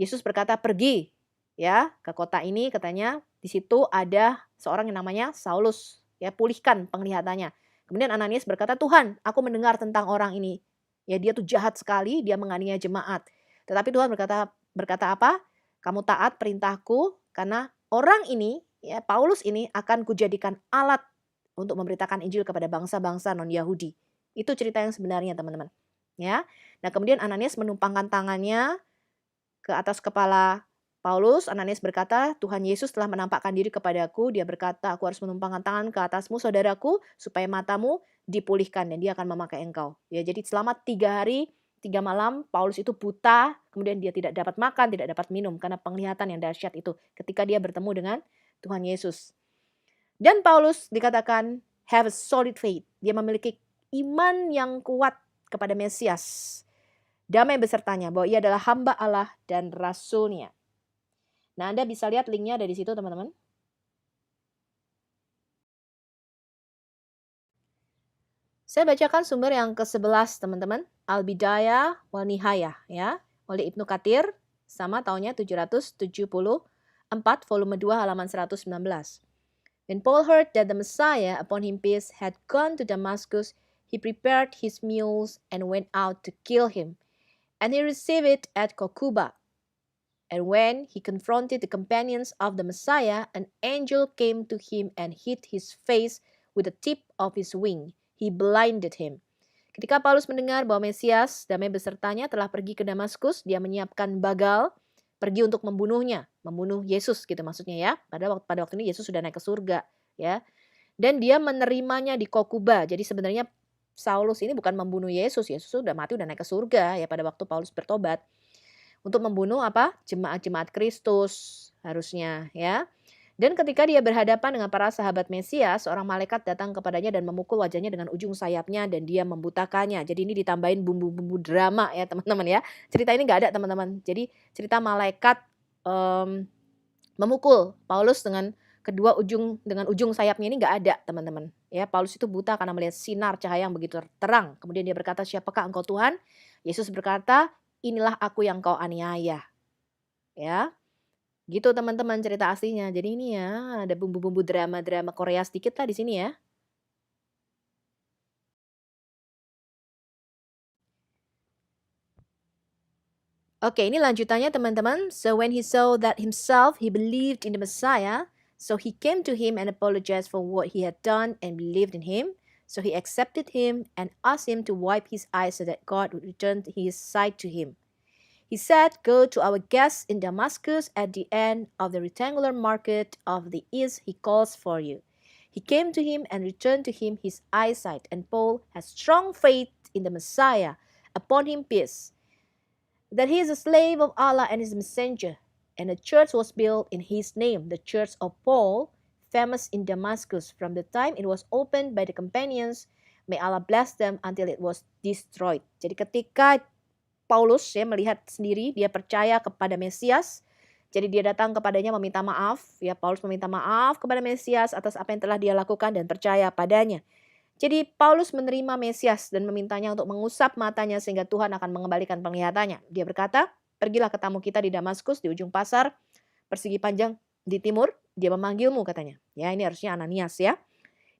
Yesus berkata pergi ya ke kota ini katanya. Di situ ada seorang yang namanya Saulus. Ya pulihkan penglihatannya. Kemudian Ananias berkata, "Tuhan, aku mendengar tentang orang ini. Ya dia tuh jahat sekali, dia menganiaya jemaat." Tetapi Tuhan berkata apa? "Kamu taat perintahku. Karena orang ini, ya Paulus ini akan kujadikan alat untuk memberitakan Injil kepada bangsa-bangsa non-Yahudi." Itu cerita yang sebenarnya teman-teman. Ya. Nah kemudian Ananias menumpangkan tangannya ke atas kepala Paulus, Ananias berkata, Tuhan Yesus telah menampakkan diri kepadaku. Dia berkata, aku harus menumpangkan tangan ke atasmu, saudaraku, supaya matamu dipulihkan dan dia akan memakai engkau. Ya, jadi selama 3 hari, 3 malam, Paulus itu buta, kemudian dia tidak dapat makan, tidak dapat minum, karena penglihatan yang dahsyat itu ketika dia bertemu dengan Tuhan Yesus. Dan Paulus dikatakan have a solid faith. Dia memiliki iman yang kuat kepada Mesias. Damai besertanya bahwa ia adalah hamba Allah dan rasulnya. Nah, Anda bisa lihat linknya ada di situ, teman-teman. Saya bacakan sumber yang ke-11, teman-teman. Al-Bidayah wal Nihayah, ya, oleh Ibnu Katsir, sama tahunnya 774, volume 2, halaman 119. When Paul heard that the Messiah, upon him peace, had gone to Damascus, he prepared his mules and went out to kill him. And he received it at Kokuba. And when he confronted the companions of the Messiah, an angel came to him and hit his face with the tip of his wing. He blinded him. Ketika Paulus mendengar bahwa Mesias, damai besertanya, telah pergi ke Damaskus, dia menyiapkan bagal, pergi untuk membunuhnya, membunuh Yesus gitu maksudnya ya. Pada waktu ini Yesus sudah naik ke surga ya. Dan dia menerimanya di Kokuba. Jadi sebenarnya Saulus ini bukan membunuh Yesus, Yesus sudah mati, udah naik ke surga ya pada waktu Paulus bertobat. Untuk membunuh apa? Jemaat-jemaat Kristus harusnya ya. Dan ketika dia berhadapan dengan para sahabat Mesias, seorang malaikat datang kepadanya dan memukul wajahnya dengan ujung sayapnya dan dia membutakannya. Jadi ini ditambahin bumbu-bumbu drama ya teman-teman ya. Cerita ini nggak ada teman-teman. Jadi cerita malaikat memukul Paulus dengan ujung sayapnya ini nggak ada teman-teman. Ya, Paulus itu buta karena melihat sinar cahaya yang begitu terang. Kemudian dia berkata, siapakah engkau Tuhan? Yesus berkata, inilah aku yang kau aniaya. Ya, gitu teman-teman cerita aslinya. Jadi ini ya ada bumbu-bumbu drama-drama Korea sedikit lah di sini ya. Oke, ini lanjutannya teman-teman. So when he saw that himself he believed in the Messiah, so he came to him and apologized for what he had done and believed in him. So he accepted him and asked him to wipe his eyes so that God would return his sight to him. He said, go to our guest in Damascus at the end of the rectangular market of the east. He calls for you. He came to him and returned to him his eyesight. And Paul has strong faith in the Messiah. Upon him peace. That he is a slave of Allah and his messenger. And a church was built in his name, the church of Paul, famous in Damascus, from the time it was opened by the companions. May Allah bless them until it was destroyed. Jadi ketika Paulus ya melihat sendiri, dia percaya kepada Mesias. Jadi dia datang kepadanya meminta maaf. Ya, Paulus meminta maaf kepada Mesias atas apa yang telah dia lakukan dan percaya padanya. Jadi Paulus menerima Mesias dan memintanya untuk mengusap matanya sehingga Tuhan akan mengembalikan penglihatannya. Dia berkata, pergilah ke tamu kita di Damaskus di ujung pasar persegi panjang di timur. Dia memanggilmu katanya. Ya, ini harusnya Ananias ya.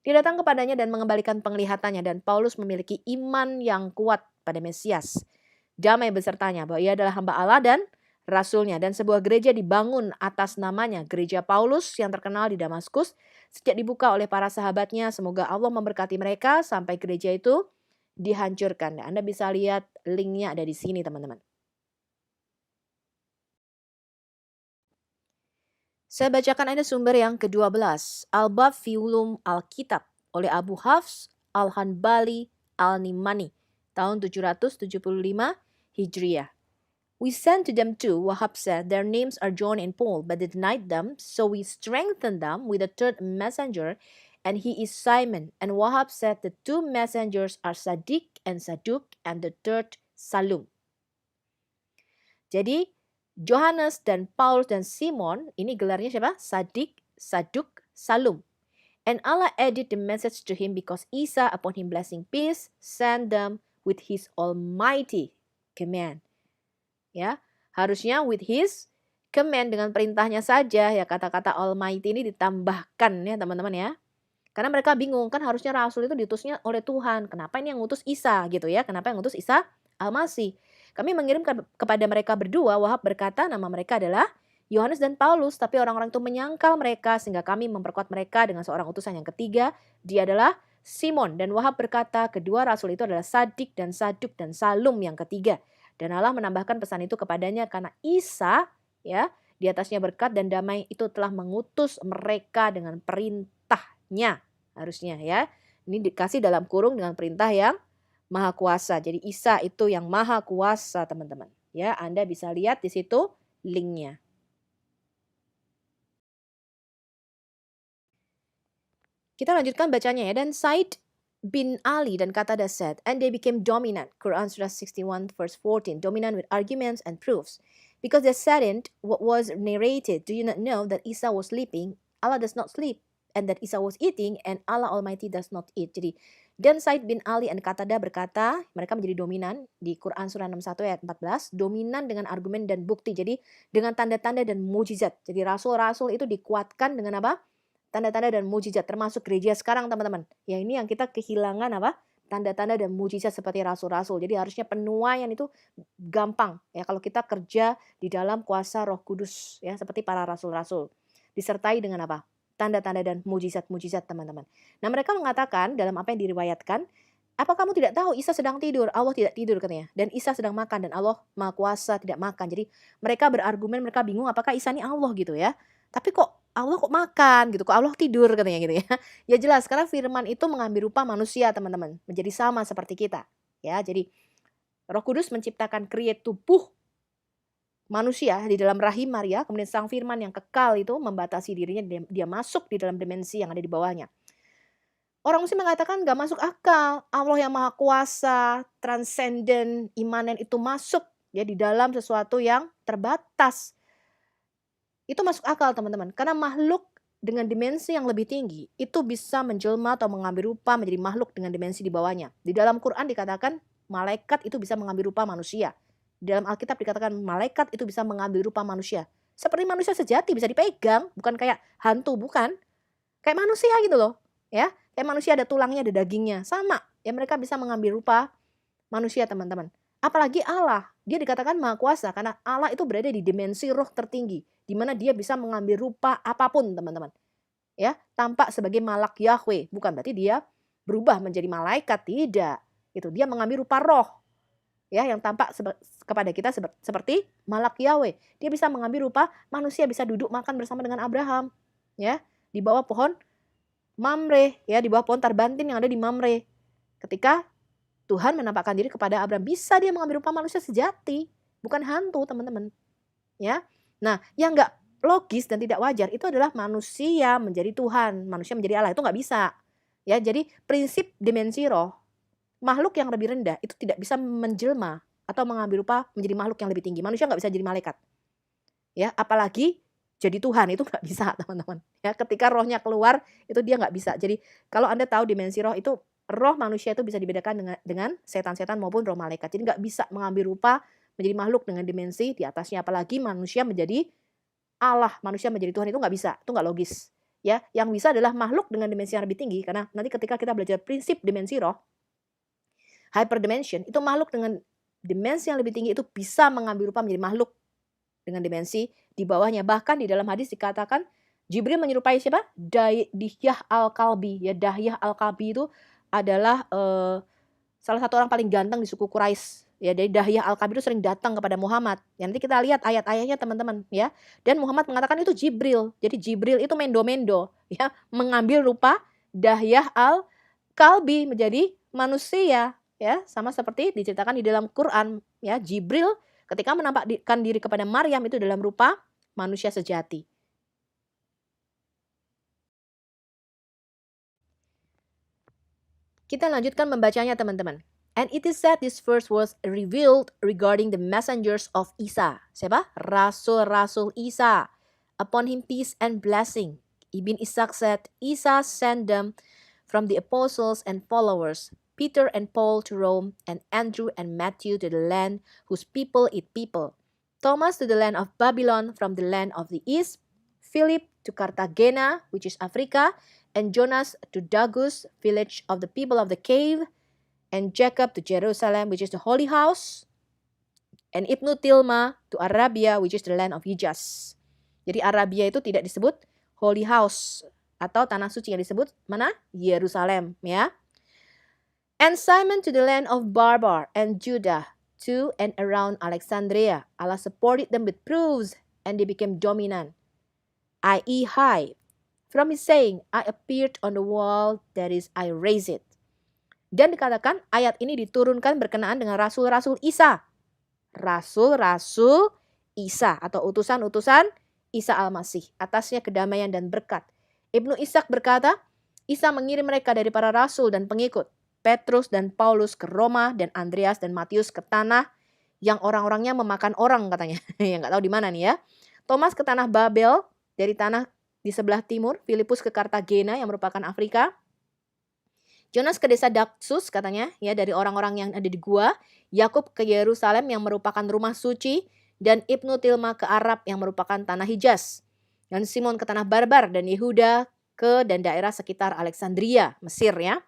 Dia datang kepadanya dan mengembalikan penglihatannya dan Paulus memiliki iman yang kuat pada Mesias. Damai besertanya bahwa ia adalah hamba Allah dan rasulnya. Dan sebuah gereja dibangun atas namanya, Gereja Paulus yang terkenal di Damaskus. Sejak dibuka oleh para sahabatnya, semoga Allah memberkati mereka sampai gereja itu dihancurkan. Anda bisa lihat linknya ada di sini teman-teman. Saya bacakan Anda sumber yang ke-12. Al-Bab fi Ulum Al-Kitab oleh Abu Hafs Al-Hanbali Al-Nimani. Tahun 775 Hijriah. We sent to them too, Wahab said, their names are John and Paul, but they denied them, so we strengthened them with a third messenger, and he is Simon. And Wahab said the two messengers are Sadiq and Saduk, and the third Salum. Jadi, Johannes dan Paul dan Simon, ini gelarnya siapa? Sadiq, Saduk, Salum. And Allah added the message to him because Isa, upon him blessing peace, sent them with his almighty command. Ya, harusnya with his command, dengan perintahnya saja ya, kata-kata almighty ini ditambahkan ya teman-teman ya. Karena mereka bingung kan, harusnya rasul itu diutusnya oleh Tuhan. Kenapa ini yang ngutus Isa gitu ya? Kenapa yang ngutus Isa Al-Masih? Kami mengirim kepada mereka berdua. Wahab berkata nama mereka adalah Yohanes dan Paulus, tapi orang-orang itu menyangkal mereka sehingga kami memperkuat mereka dengan seorang utusan yang ketiga. Dia adalah Simon. Dan Wahab berkata kedua rasul itu adalah Sadik dan Saduk dan Salum yang ketiga. Dan Allah menambahkan pesan itu kepadanya karena Isa ya di atasnya berkat dan damai, itu telah mengutus mereka dengan perintahnya. Harusnya ya. Ini dikasih dalam kurung dengan perintah yang maha kuasa. Jadi Isa itu yang maha kuasa, teman-teman. Ya, Anda bisa lihat di situ linknya. Kita lanjutkan bacanya ya. Dan Said bin Ali dan Qatada said, and they became dominant. Quran Surah 61 verse 14. Dominant with arguments and proofs. Because they saddened what was narrated. Do you not know that Isa was sleeping? Allah does not sleep. And that Isa was eating and Allah Almighty does not eat. Jadi, dan Said bin Ali dan Qatada berkata, mereka menjadi dominan di Quran Surah 61 ayat 14. Dominan dengan argumen dan bukti. Jadi, dengan tanda-tanda dan mujizat. Jadi, rasul-rasul itu dikuatkan dengan apa? Tanda-tanda dan mujizat, termasuk gereja sekarang, teman-teman. Ya, ini yang kita kehilangan apa? Tanda-tanda dan mujizat seperti rasul-rasul. Jadi harusnya penuaian itu gampang ya kalau kita kerja di dalam kuasa Roh Kudus ya, seperti para rasul-rasul. Disertai dengan apa? Tanda-tanda dan mujizat-mujizat, teman-teman. Nah, mereka mengatakan dalam apa yang diriwayatkan, apa kamu tidak tahu Isa sedang tidur? Allah tidak tidur katanya. Dan Isa sedang makan dan Allah Maha Kuasa tidak makan. Jadi mereka berargumen, mereka bingung apakah Isa ini Allah gitu ya. Tapi kok Allah kok makan gitu, kok Allah tidur katanya gitu ya. Ya jelas karena firman itu mengambil rupa manusia, teman-teman, menjadi sama seperti kita. Ya, jadi Roh Kudus menciptakan create tubuh manusia di dalam rahim Maria, kemudian sang firman yang kekal itu membatasi dirinya, dia masuk di dalam dimensi yang ada di bawahnya. Orang Muslim mengatakan gak masuk akal, Allah yang maha kuasa, transenden, imanen itu masuk ya di dalam sesuatu yang terbatas. Itu masuk akal, teman-teman, karena makhluk dengan dimensi yang lebih tinggi itu bisa menjelma atau mengambil rupa menjadi makhluk dengan dimensi di bawahnya. Di dalam Quran dikatakan malaikat itu bisa mengambil rupa manusia. Di dalam Alkitab dikatakan malaikat itu bisa mengambil rupa manusia. Seperti manusia sejati, bisa dipegang, bukan kayak hantu, bukan. Kayak manusia gitu loh. Ya, kayak manusia ada tulangnya, ada dagingnya. Sama, ya mereka bisa mengambil rupa manusia, teman-teman. Apalagi Allah, dia dikatakan maha kuasa karena Allah itu berada di dimensi roh tertinggi, di mana dia bisa mengambil rupa apapun, teman-teman. Ya, tampak sebagai malak Yahweh, bukan berarti dia berubah menjadi malaikat, tidak. Itu dia mengambil rupa roh. Ya, yang tampak kepada kita seperti malak Yahweh. Dia bisa mengambil rupa manusia, bisa duduk makan bersama dengan Abraham, ya, di bawah pohon Mamre, ya, di bawah pohon tarbantin yang ada di Mamre. Ketika Tuhan menampakkan diri kepada Abraham, bisa dia mengambil rupa manusia sejati, bukan hantu, teman-teman. Ya. Nah, yang enggak logis dan tidak wajar itu adalah manusia menjadi Tuhan, manusia menjadi Allah, itu enggak bisa. Ya, jadi prinsip dimensi roh, makhluk yang lebih rendah itu tidak bisa menjelma atau mengambil rupa menjadi makhluk yang lebih tinggi. Manusia enggak bisa jadi malaikat. Ya, apalagi jadi Tuhan, itu enggak bisa, teman-teman. Ya, ketika rohnya keluar itu dia enggak bisa. Jadi kalau Anda tahu dimensi roh itu, roh manusia itu bisa dibedakan dengan setan-setan maupun roh malaikat. Jadi nggak bisa mengambil rupa menjadi makhluk dengan dimensi di atasnya. Apalagi manusia menjadi Allah, manusia menjadi Tuhan, itu nggak bisa. Itu nggak logis. Ya, yang bisa adalah makhluk dengan dimensi yang lebih tinggi. Karena nanti ketika kita belajar prinsip dimensi roh, hyperdimension, itu makhluk dengan dimensi yang lebih tinggi itu bisa mengambil rupa menjadi makhluk dengan dimensi di bawahnya. Bahkan di dalam hadis dikatakan Jibril menyerupai siapa? Dahyah al-Kalbi. Ya, Dahyah al-Kalbi itu adalah salah satu orang paling ganteng di suku Quraisy. Ya, dari Dahyah al-Kalbi itu sering datang kepada Muhammad. Ya, nanti kita lihat ayat-ayatnya, teman-teman, ya. Dan Muhammad mengatakan itu Jibril. Jadi Jibril itu mendo-mendo, ya, mengambil rupa Dahyah al-Kalbi menjadi manusia, ya, sama seperti diceritakan di dalam Quran, ya. Jibril ketika menampakkan diri kepada Maryam itu dalam rupa manusia sejati. Kita lanjutkan membacanya, teman-teman. And it is said this verse was revealed regarding the messengers of Isa. Siapa? Rasul-rasul Isa. Upon him peace and blessing. Ibn Ishaq said, Isa sent them from the apostles and followers, Peter and Paul to Rome, and Andrew and Matthew to the land whose people eat people, Thomas to the land of Babylon from the land of the east, Philip to Cartagena, which is Africa, and Jonas to Dagus, village of the people of the cave, and Jacob to Jerusalem, which is the holy house, and Ibnu Tilma to Arabia, which is the land of Hijaz. Jadi Arabia itu tidak disebut holy house atau tanah suci, yang disebut mana? Yerusalem, ya. And Simon to the land of Barbar and Judah, to and around Alexandria. Allah supported them with proofs and they became dominant, i.e. high. From his saying, I appeared on the wall, that is, I raised it. Dan dikatakan ayat ini diturunkan berkenaan dengan rasul-rasul Isa. Rasul-rasul Isa atau utusan-utusan Isa Al-Masih. Atasnya kedamaian dan berkat. Ibnu Ishaq berkata, Isa mengirim mereka dari para rasul dan pengikut. Petrus dan Paulus ke Roma dan Andreas dan Matius ke tanah yang orang-orangnya memakan orang katanya. Yang nggak tahu di mana nih ya. Thomas ke tanah Babel dari tanah di sebelah timur. Filipus ke Kartagena yang merupakan Afrika. Jonas ke desa Daxus katanya ya dari orang-orang yang ada di gua. Yakub ke Yerusalem yang merupakan rumah suci. Dan Ibnu Tilma ke Arab yang merupakan tanah Hijaz. Dan Simon ke tanah Barbar dan Yehuda ke dan daerah sekitar Alexandria, Mesir ya.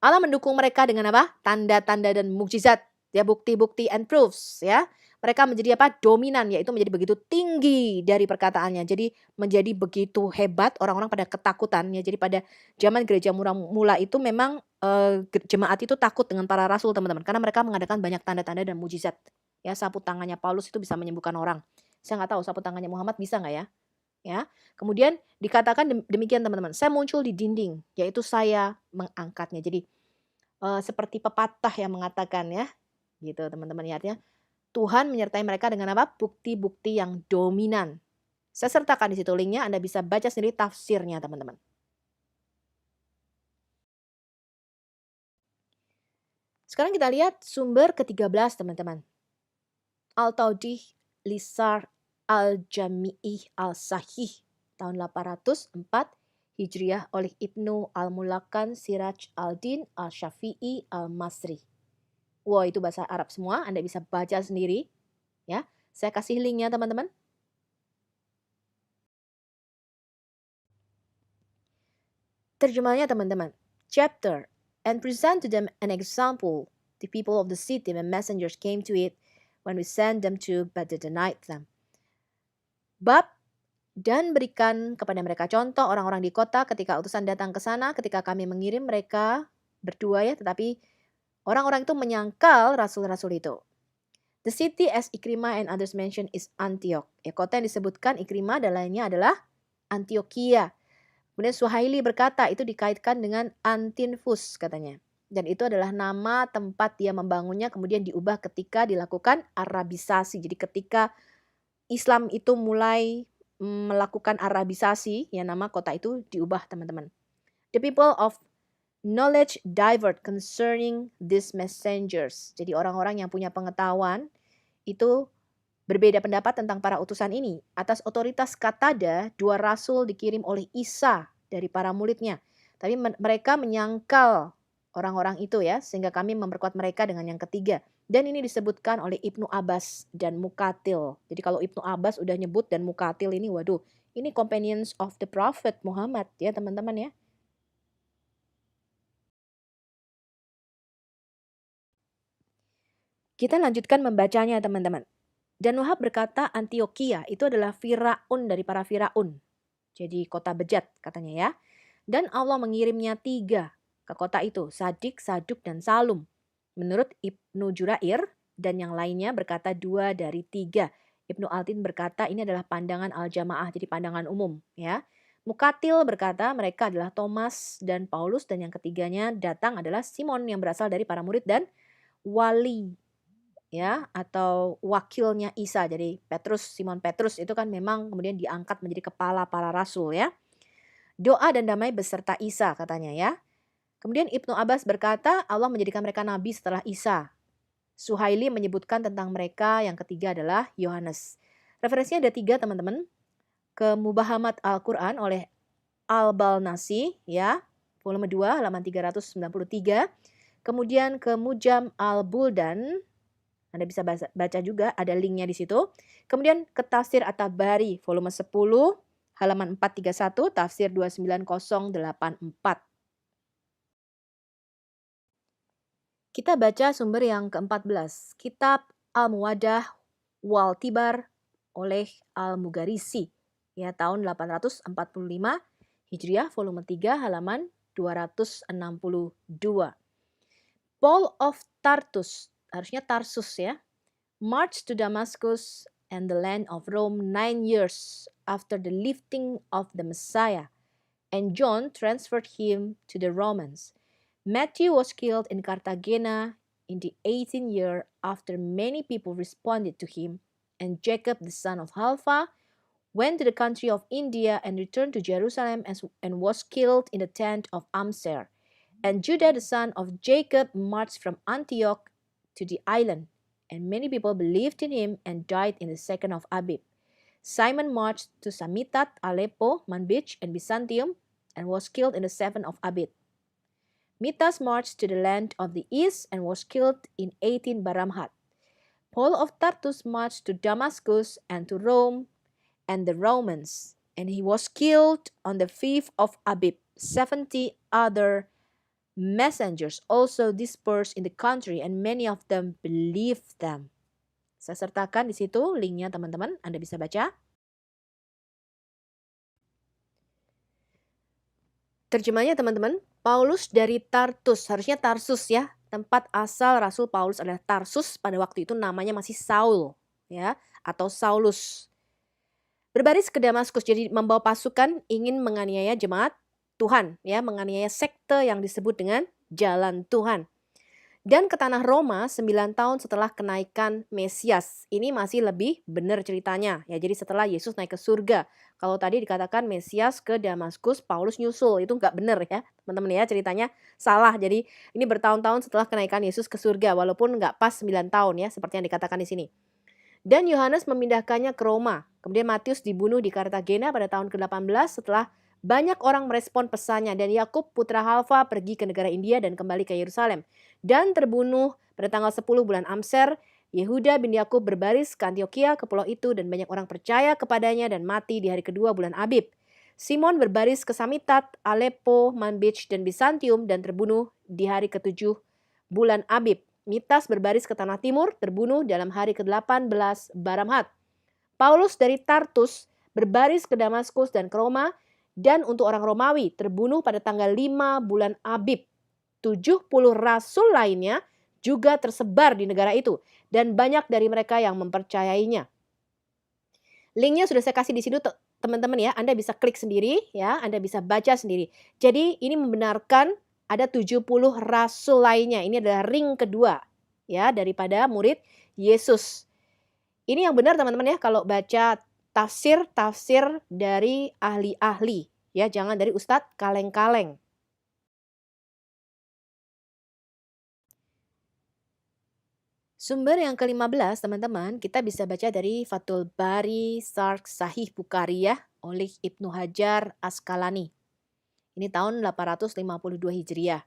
Allah mendukung mereka dengan apa? Tanda-tanda dan mukjizat, ya bukti-bukti and proofs ya. Mereka menjadi apa? Dominan, yaitu menjadi begitu tinggi dari perkataannya. Jadi menjadi begitu hebat, orang-orang pada ketakutan ya. Jadi pada zaman gereja mula itu memang jemaat itu takut dengan para rasul teman-teman, karena mereka mengadakan banyak tanda-tanda dan mukjizat. Ya, sapu tangannya Paulus itu bisa menyembuhkan orang. Saya nggak tahu sapu tangannya Muhammad bisa nggak ya? Ya, kemudian dikatakan demikian teman-teman. Saya muncul di dinding, yaitu saya mengangkatnya. Jadi seperti pepatah yang mengatakan ya, gitu teman-teman ya, artinya Tuhan menyertai mereka dengan apa? Bukti-bukti yang dominan. Saya sertakan di situ linknya, Anda bisa baca sendiri tafsirnya teman-teman. Sekarang kita lihat sumber ke-13 teman-teman. Al-Tawdih Lisar Al-Jami'ih Al-Sahih tahun 804 Hijriah oleh Ibnu Al-Mulakan Siraj Al-Din Al-Syafi'i Al-Masri. Wow, itu bahasa Arab semua, Anda bisa baca sendiri. Ya, saya kasih linknya teman-teman. Terjemahnya teman-teman. Chapter, and present to them an example, the people of the city when messengers came to it, when we sent them to, but they denied them. Bab, dan berikan kepada mereka contoh orang-orang di kota ketika utusan datang ke sana, ketika kami mengirim mereka berdua ya, tetapi orang-orang itu menyangkal rasul-rasul itu. The city as Ikrimah and others mention is Antioch. Ya, kota yang disebutkan Ikrimah dan lainnya adalah Antioquia. Kemudian Suhaili berkata itu dikaitkan dengan Antinfus katanya. Dan itu adalah nama tempat dia membangunnya kemudian diubah ketika dilakukan Arabisasi. Jadi ketika Islam itu mulai melakukan Arabisasi, ya nama kota itu diubah teman-teman. The people of knowledge divert concerning these messengers. Jadi orang-orang yang punya pengetahuan itu berbeda pendapat tentang para utusan ini. Atas otoritas Katada, 2 rasul dikirim oleh Isa dari para muridnya. Tapi mereka menyangkal orang-orang itu ya, sehingga kami memperkuat mereka dengan yang ketiga. Dan ini disebutkan oleh Ibnu Abbas dan Mukatil. Jadi kalau Ibnu Abbas udah nyebut dan Mukatil ini, waduh, ini companions of the Prophet Muhammad ya teman-teman ya. Kita lanjutkan membacanya teman-teman. Dan Wahab berkata Antioquia itu adalah Firaun dari para Firaun. Jadi kota bejat katanya ya. Dan Allah mengirimnya 3 ke kota itu. Sadik, Saduk, dan Salum. Menurut Ibnu Jurair dan yang lainnya berkata 2 dari 3. Ibnu Al-Tin berkata ini adalah pandangan Al-Jamaah. Jadi pandangan umum ya. Mukatil berkata mereka adalah Thomas dan Paulus. Dan yang ketiganya datang adalah Simon yang berasal dari para murid dan wali ya atau wakilnya Isa. Jadi Simon Petrus itu kan memang kemudian diangkat menjadi kepala para rasul ya. Doa dan damai beserta Isa katanya ya. Kemudian Ibnu Abbas berkata Allah menjadikan mereka nabi setelah Isa. Suhaili menyebutkan tentang mereka yang ketiga adalah Yohanes. Referensinya ada 3 teman-teman. Ke Mubahamat Al-Quran oleh Al-Balnasi ya. Volume 2 halaman 393. Kemudian ke Mujam Al-Buldan. Anda bisa baca juga, ada linknya di situ. Kemudian ke Tafsir At-Tabari, volume 10, halaman 431, Tafsir 29084. Kita baca sumber yang ke-14, Kitab Al-Muwaddah wal Tibar oleh Al-Mugharisi, ya tahun 845 Hijriah, volume 3, halaman 262. Paul of Tarsus, harusnya Tarsus ya, marched to Damascus and the land of Rome 9 years after the lifting of the Messiah, and John transferred him to the Romans. Matthew was killed in Cartagena in the 18th year after many people responded to him, and Jacob the son of Alpha went to the country of India and returned to Jerusalem and was killed in the tent of Amser. And Judah the son of Jacob marched from Antioch to the island, and many people believed in him and died in the 2nd of Abib. Simon marched to Samitat, Aleppo, Manbij, and Byzantium, and was killed in the 7th of Abib. Mitas marched to the land of the east and was killed in 18 Baramhat. Paul of Tarsus marched to Damascus and to Rome and the Romans, and he was killed on the 5th of Abib. 70 other messengers also dispersed in the country, and many of them believed them. Saya sertakan di situ linknya teman-teman, Anda bisa baca. Terjemahnya teman-teman, Paulus dari Tarsus, harusnya Tarsus ya, tempat asal Rasul Paulus adalah Tarsus, pada waktu itu namanya masih Saul ya, atau Saulus. Berbaris ke Damaskus, jadi membawa pasukan ingin menganiaya jemaat Tuhan ya, menganiaya sekte yang disebut dengan Jalan Tuhan. Dan ke tanah Roma 9 tahun setelah kenaikan Mesias. Ini masih lebih benar ceritanya ya. Jadi setelah Yesus naik ke surga. Kalau tadi dikatakan Mesias ke Damaskus, Paulus nyusul. Itu nggak benar ya teman-teman ya, ceritanya salah. Jadi ini bertahun-tahun setelah kenaikan Yesus ke surga. Walaupun nggak pas 9 tahun ya, seperti yang dikatakan di sini. Dan Yohanes memindahkannya ke Roma. Kemudian Matius dibunuh di Cartagena pada tahun ke-18 setelah banyak orang merespon pesannya, dan Yakub putra Halfa pergi ke negara India dan kembali ke Yerusalem. Dan terbunuh pada tanggal 10 bulan Amser, Yehuda bin Yakub berbaris ke Antioquia ke pulau itu, dan banyak orang percaya kepadanya dan mati di hari kedua bulan Abib. Simon berbaris ke Samitat, Aleppo, Manbij, dan Byzantium dan terbunuh di hari ke-7 bulan Abib. Mitas berbaris ke tanah timur, terbunuh dalam hari ke-18 Baramhat. Paulus dari Tarsus berbaris ke Damaskus dan ke Roma, dan untuk orang Romawi terbunuh pada tanggal 5 bulan Abib. 70 rasul lainnya juga tersebar di negara itu, dan banyak dari mereka yang mempercayainya. Linknya sudah saya kasih di sini teman-teman ya, Anda bisa klik sendiri ya, Anda bisa baca sendiri. Jadi ini membenarkan ada 70 rasul lainnya. Ini adalah ring kedua ya daripada murid Yesus. Ini yang benar teman-teman ya, kalau baca tafsir dari ahli-ahli ya, jangan dari ustadz kaleng-kaleng. Sumber yang ke-15 teman-teman, kita bisa baca dari Fathul Bari Syarh Sahih Bukhari ya, oleh Ibnu Hajar Asqalani. Ini tahun 852 Hijriah.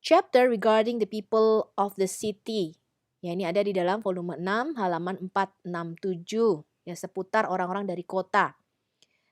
Chapter regarding the people of the city. Ya, ini ada di dalam volume 6 halaman 467. Ya, seputar orang-orang dari kota.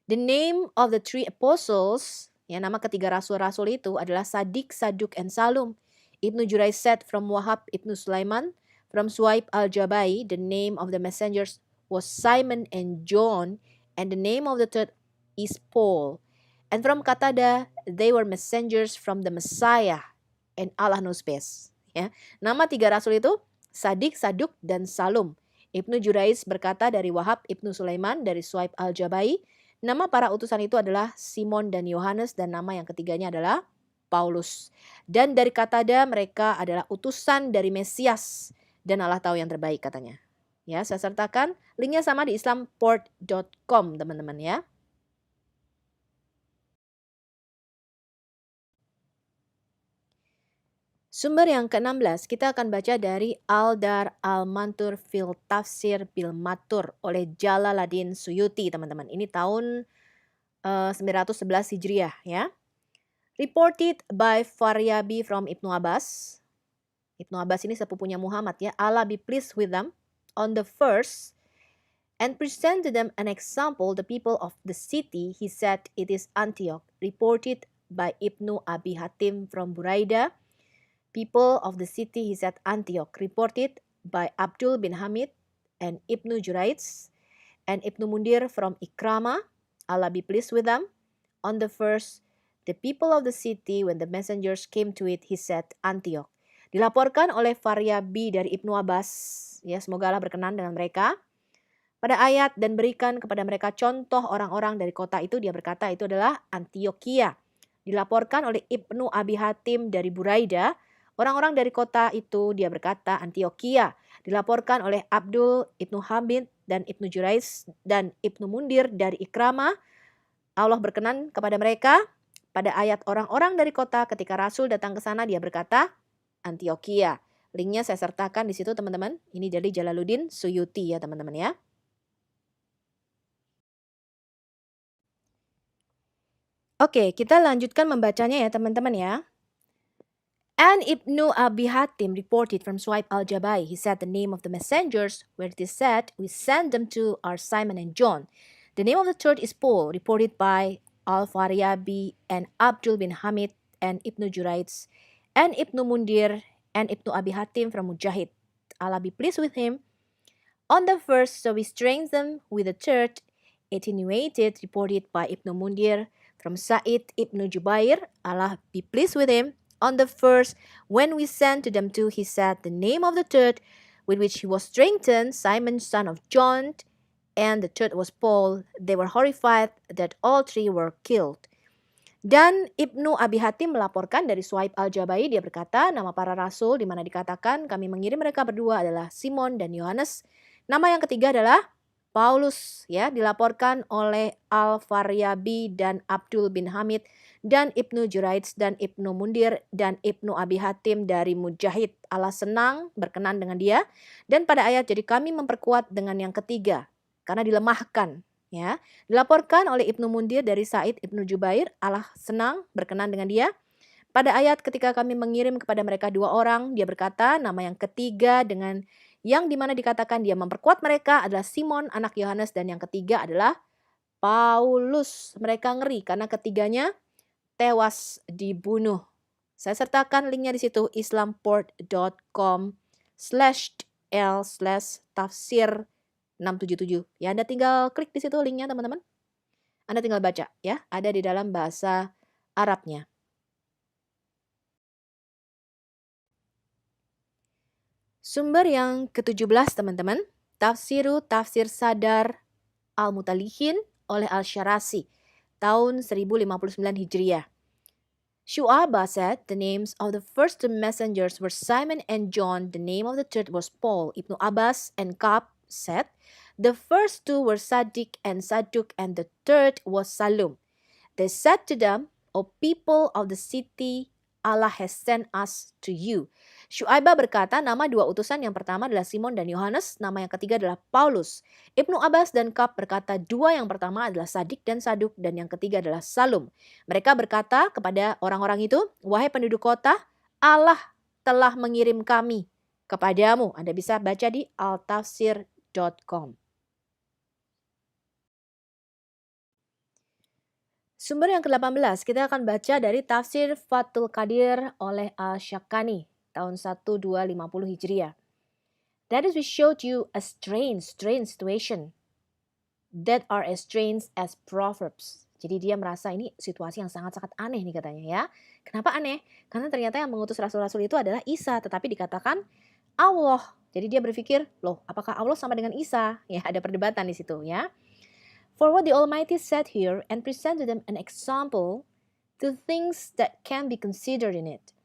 The name of the three apostles, ya, nama ketiga rasul-rasul itu adalah Sadik, Saduk, and Salum. Ibnu Jurayj said from Wahab Ibnu Sulaiman, from Suhaib al-Jabai, the name of the messengers was Simon and John, and the name of the third is Paul. And from Qatada, they were messengers from the Messiah, and Allah knows best. Ya, nama tiga rasul itu Sadik, Saduk, dan Salum. Ibnu Jurayj berkata dari Wahab Ibnu Sulaiman, dari Suhaib al-Jabai, nama para utusan itu adalah Simon dan Yohanes, dan nama yang ketiganya adalah Paulus. Dan dari Qatada mereka adalah utusan dari Mesias, dan Allah tahu yang terbaik katanya. Ya, saya sertakan linknya sama di islamport.com teman-teman ya. Sumber yang ke-16, kita akan baca dari Al-Dar Al-Mantur fil Tafsir bil Matur oleh Jalaluddin Suyuti, teman-teman. Ini tahun 911 Hijriah ya. Reported by Faryabi from Ibnu Abbas. Ibnu Abbas ini sepupunya Muhammad ya. Allah be pleased with them. On the first, and present to them an example, the people of the city, he said it is Antioch. Reported by Ibnu Abi Hatim from Buraida. People of the city, he said Antioch. Reported by Abdul bin Hamid and Ibnu Jurayj and Ibnu Mundir from Ikramah. Allah be pleased with them. On the first, the people of the city, when the messengers came to it, he said Antioch. Dilaporkan oleh Faryabi dari Ibnu Abbas. Ya, semoga Allah berkenan dengan mereka. pada ayat dan berikan kepada mereka contoh orang-orang dari kota itu. Dia berkata itu adalah Antiokhia. Dilaporkan oleh Ibnu Abi Hatim dari Buraida, orang-orang dari kota itu dia berkata Antiokhia. Dilaporkan oleh Abdul Ibnu Hamid dan Ibnu Jurais dan Ibnu Mundir dari Ikramah. Allah berkenan kepada mereka. Pada ayat orang-orang dari kota ketika Rasul datang ke sana dia berkata Antiokhia. Linknya saya sertakan di situ teman-teman. Ini dari Jalaluddin Suyuti ya teman-teman ya. Oke, kita lanjutkan membacanya ya teman-teman ya. And Ibnu Abi Hatim reported from Suhaib al-Jabai. He said the name of the messengers where it is said, we send them to are Simon and John. The name of the third is Paul, reported by Al-Faryabi and Abdul bin Hamid and Ibnu Juraits and Ibnu Mundir and Ibnu Abi Hatim from Mujahid. Allah be pleased with him. On the first, so we strengthened with the third, attenuated, reported by Ibnu Mundir from Sa'id Ibnu Jubair. Allah be pleased with him. On the first, when we sent to them two, he said the name of the third, with which he was strengthened, Simon son of John, and the third was Paul. They were horrified that all three were killed. Dan Ibnu Abi Hatim melaporkan dari Suhaib al-Jabai, dia berkata, nama para rasul di mana dikatakan kami mengirim mereka berdua adalah Simon dan Yohanes. Nama yang ketiga adalah Paulus, ya, dilaporkan oleh Al-Faryabi dan Abdul bin Hamid dan Ibnu Juraits dan Ibnu Mundir dan Ibnu Abi Hatim dari Mujahid. Allah senang berkenan dengan dia. Dan pada ayat jadi kami memperkuat dengan yang ketiga karena dilemahkan. Ya, dilaporkan oleh Ibnu Mundir dari Sa'id Ibnu Jubair, Allah senang berkenan dengan dia. Pada ayat ketika kami mengirim kepada mereka dua orang, dia berkata nama yang ketiga dengan yang dimana dikatakan dia memperkuat mereka adalah Simon anak Yohanes dan yang ketiga adalah Paulus. Mereka ngeri karena ketiganya tewas dibunuh. Saya sertakan linknya di situ islamport.com/l/tafsir 677. Ya, Anda tinggal klik di situ linknya teman-teman. Anda tinggal baca ya, ada di dalam bahasa Arabnya. Sumber yang ke-17 teman-teman, Tafsir Sadar Al-Mutalihin oleh Al-Syarasi, tahun 1059 Hijriah. Syu'abah said the names of the first two messengers were Simon and John, the name of the third was Paul. Ibnu Abbas and Ka'b said the first two were Sadiq and Saduk and the third was Salum. They said to them, O people of the city, Allah has sent us to you. Syu'aibah berkata nama dua utusan yang pertama adalah Simon dan Yohanes, nama yang ketiga adalah Paulus. Ibnu Abbas dan Ka'b berkata dua yang pertama adalah Sadiq dan Saduk dan yang ketiga adalah Salum. Mereka berkata kepada orang-orang itu, wahai penduduk kota, Allah telah mengirim kami kepadamu. Anda bisa baca di altafsir.com. Sumber yang ke-18, kita akan baca dari Tafsir Fathul Qadir oleh Al-Syakkani, tahun 1250 Hijriah. That is, we showed you a strange situation that are as strange as proverbs. Jadi dia merasa ini situasi yang sangat-sangat aneh nih katanya ya. Kenapa aneh? Karena ternyata yang mengutus rasul-rasul itu adalah Isa, tetapi dikatakan Allah. Jadi dia berpikir, loh apakah Allah sama dengan Isa? Ya, ada perdebatan di situ ya. For what the Almighty said here and presented them an example to things that can be considered in it.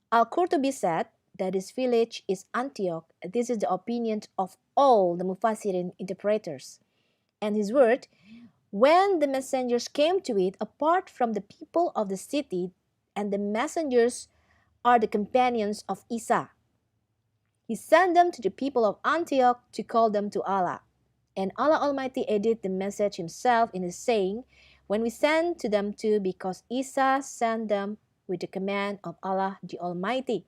Al-Qurtubi said that this village is Antioch. This is the opinion of all the Mufassirin interpreters. And his word, when the messengers came to it, apart from the people of the city, and the messengers are the companions of Isa, he sent them to the people of Antioch to call them to Allah. And Allah Almighty added the message himself in his saying, when we sent to them too, because Isa sent them with the command of Allah the Almighty.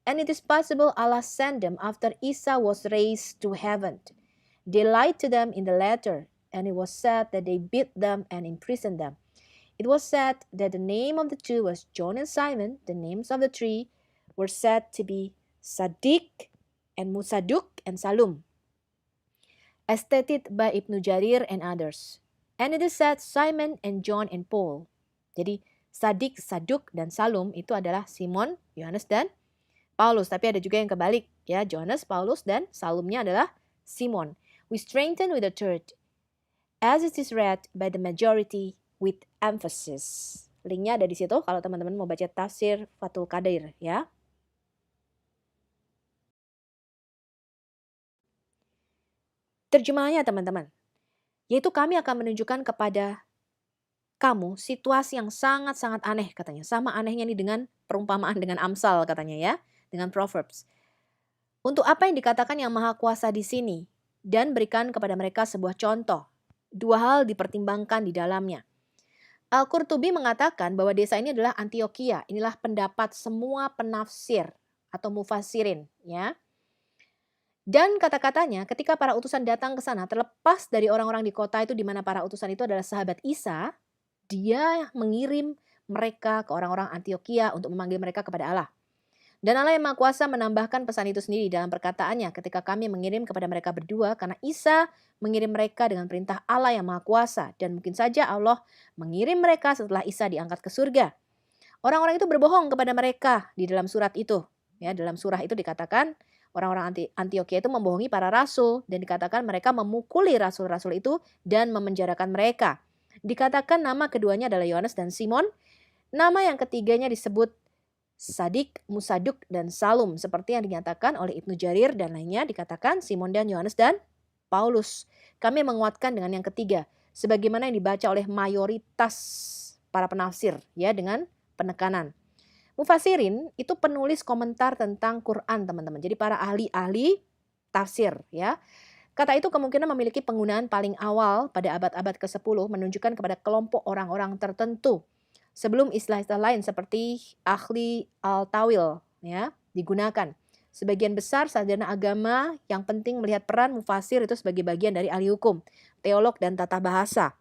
And it is possible Allah sent them after Isa was raised to heaven. They lied to them in the letter, and it was said that they beat them and imprisoned them. It was said that the name of the two was John and Simon. The names of the three were said to be Sadiq and Musaduk and Salum, as stated by Ibnu Jarir and others. And it is said Simon and John and Paul. Jadi Sadiq, Saduk, dan Salum itu adalah Simon, Yohanes, dan Paulus. Tapi ada juga yang kebalik ya, Johannes, Paulus, dan Salumnya adalah Simon. We strengthen with the third, as it is read by the majority with emphasis. Linknya ada di situ kalau teman-teman mau baca tafsir Fathul Qadir ya. Terjemahannya teman-teman, yaitu kami akan menunjukkan kepada kamu situasi yang sangat-sangat aneh katanya. Sama anehnya nih dengan perumpamaan dengan Amsal katanya ya, dengan Proverbs. Untuk apa yang dikatakan yang Maha Kuasa di sini dan berikan kepada mereka sebuah contoh. Dua hal dipertimbangkan di dalamnya. Al-Qurtubi mengatakan bahwa desa ini adalah Antioquia. Inilah pendapat semua penafsir atau mufassirin ya. Dan kata-katanya ketika para utusan datang ke sana, terlepas dari orang-orang di kota itu di mana para utusan itu adalah sahabat Isa, dia mengirim mereka ke orang-orang Antioquia untuk memanggil mereka kepada Allah. Dan Allah yang Maha Kuasa menambahkan pesan itu sendiri dalam perkataannya ketika kami mengirim kepada mereka berdua karena Isa mengirim mereka dengan perintah Allah yang Maha Kuasa. Dan mungkin saja Allah mengirim mereka setelah Isa diangkat ke surga. Orang-orang itu berbohong kepada mereka di dalam surat itu. Ya, dalam surah itu dikatakan orang-orang Antioquia itu membohongi para rasul dan dikatakan mereka memukuli rasul-rasul itu dan memenjarakan mereka. Dikatakan nama keduanya adalah Yohanes dan Simon. Nama yang ketiganya disebut Sadik, Musaduk, dan Salum. Seperti yang dinyatakan oleh Ibnu Jarir dan lainnya dikatakan Simon dan Yohanes dan Paulus. Kami menguatkan dengan yang ketiga. Sebagaimana yang dibaca oleh mayoritas para penafsir ya dengan penekanan. Mufassirin itu penulis komentar tentang Quran teman-teman. Jadi para ahli-ahli tafsir ya. Kata itu kemungkinan memiliki penggunaan paling awal pada abad-abad ke-10 menunjukkan kepada kelompok orang-orang tertentu. Sebelum istilah-istilah lain seperti ahli al-tawil ya digunakan. Sebagian besar sarjana agama yang penting melihat peran mufassir itu sebagai bagian dari ahli hukum, teolog dan tata bahasa.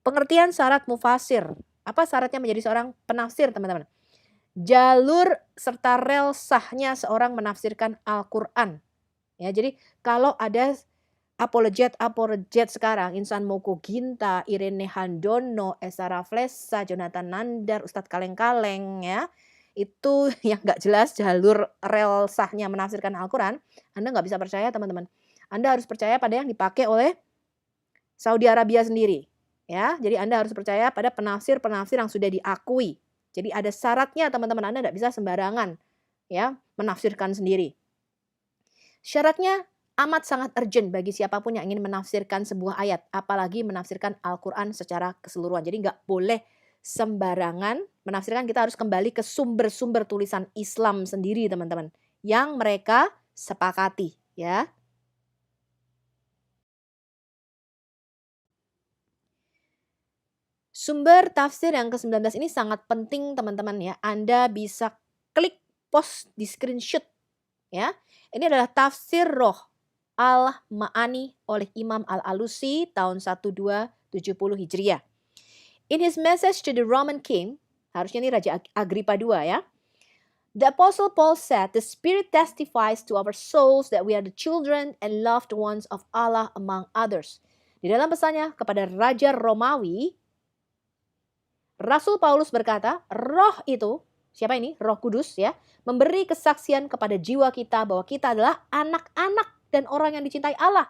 Pengertian syarat mufassir. Apa syaratnya menjadi seorang penafsir teman-teman? Jalur serta rel sahnya seorang menafsirkan Al-Quran. Ya, jadi kalau ada apologet sekarang, Insan Moko Ginta, Irene Handono, Esa Raflesa, Jonathan Nandar, Ustadz Kaleng-Kaleng ya. Itu yang nggak jelas jalur rel sahnya menafsirkan Al-Quran. Anda nggak bisa percaya teman-teman. Anda harus percaya pada yang dipakai oleh Saudi Arabia sendiri. Ya, jadi Anda harus percaya pada penafsir-penafsir yang sudah diakui. Jadi ada syaratnya teman-teman, Anda nggak bisa sembarangan ya menafsirkan sendiri. Syaratnya amat sangat urgent bagi siapapun yang ingin menafsirkan sebuah ayat, apalagi menafsirkan Al-Quran secara keseluruhan. Jadi nggak boleh sembarangan menafsirkan, kita harus kembali ke sumber-sumber tulisan Islam sendiri teman-teman, yang mereka sepakati ya. Sumber tafsir yang ke-19 ini sangat penting teman-teman ya. Anda bisa klik post di screenshot ya. Ini adalah tafsir Roh Al-Ma'ani oleh Imam Al-Alusi tahun 1270 Hijriah. In his message to the Roman king, harusnya ini Raja Agrippa II ya. The Apostle Paul said, the Spirit testifies to our souls that we are the children and loved ones of Allah among others. Di dalam pesannya kepada Raja Romawi, Rasul Paulus berkata, roh itu, siapa ini? Roh Kudus ya, memberi kesaksian kepada jiwa kita bahwa kita adalah anak-anak dan orang yang dicintai Allah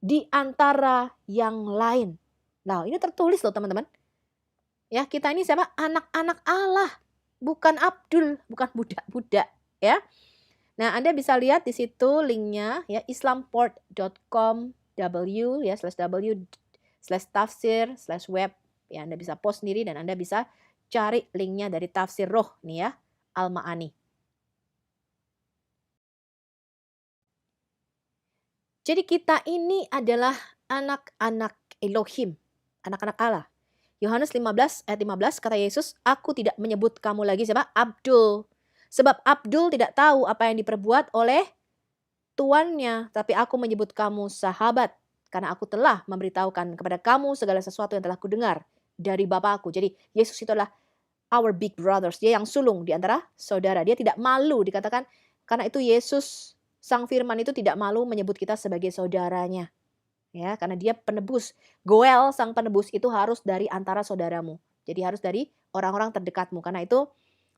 di antara yang lain. Nah, ini tertulis loh teman-teman. Ya, kita ini siapa? Anak-anak Allah, bukan Abdul, bukan budak-budak, ya. Nah, Anda bisa lihat di situ linknya ya, islamport.com w ya /w/tafsir/web ya, Anda bisa post sendiri dan Anda bisa cari linknya dari tafsir Roh nih ya, Al-Ma'ani. Jadi kita ini adalah anak-anak Elohim, anak-anak Allah. Yohanes 15 ayat 15 kata Yesus, aku tidak menyebut kamu lagi siapa? Abdul. Sebab Abdul tidak tahu apa yang diperbuat oleh tuannya, tapi aku menyebut kamu sahabat. Karena aku telah memberitahukan kepada kamu segala sesuatu yang telah kudengar dari Bapakku. Jadi Yesus itu adalah our big brothers. Dia yang sulung di antara saudara. Dia tidak malu dikatakan, karena itu Yesus Sang Firman itu tidak malu menyebut kita sebagai saudaranya. Ya, karena dia penebus. Goel sang penebus itu harus dari antara saudaramu. Jadi harus dari orang-orang terdekatmu. Karena itu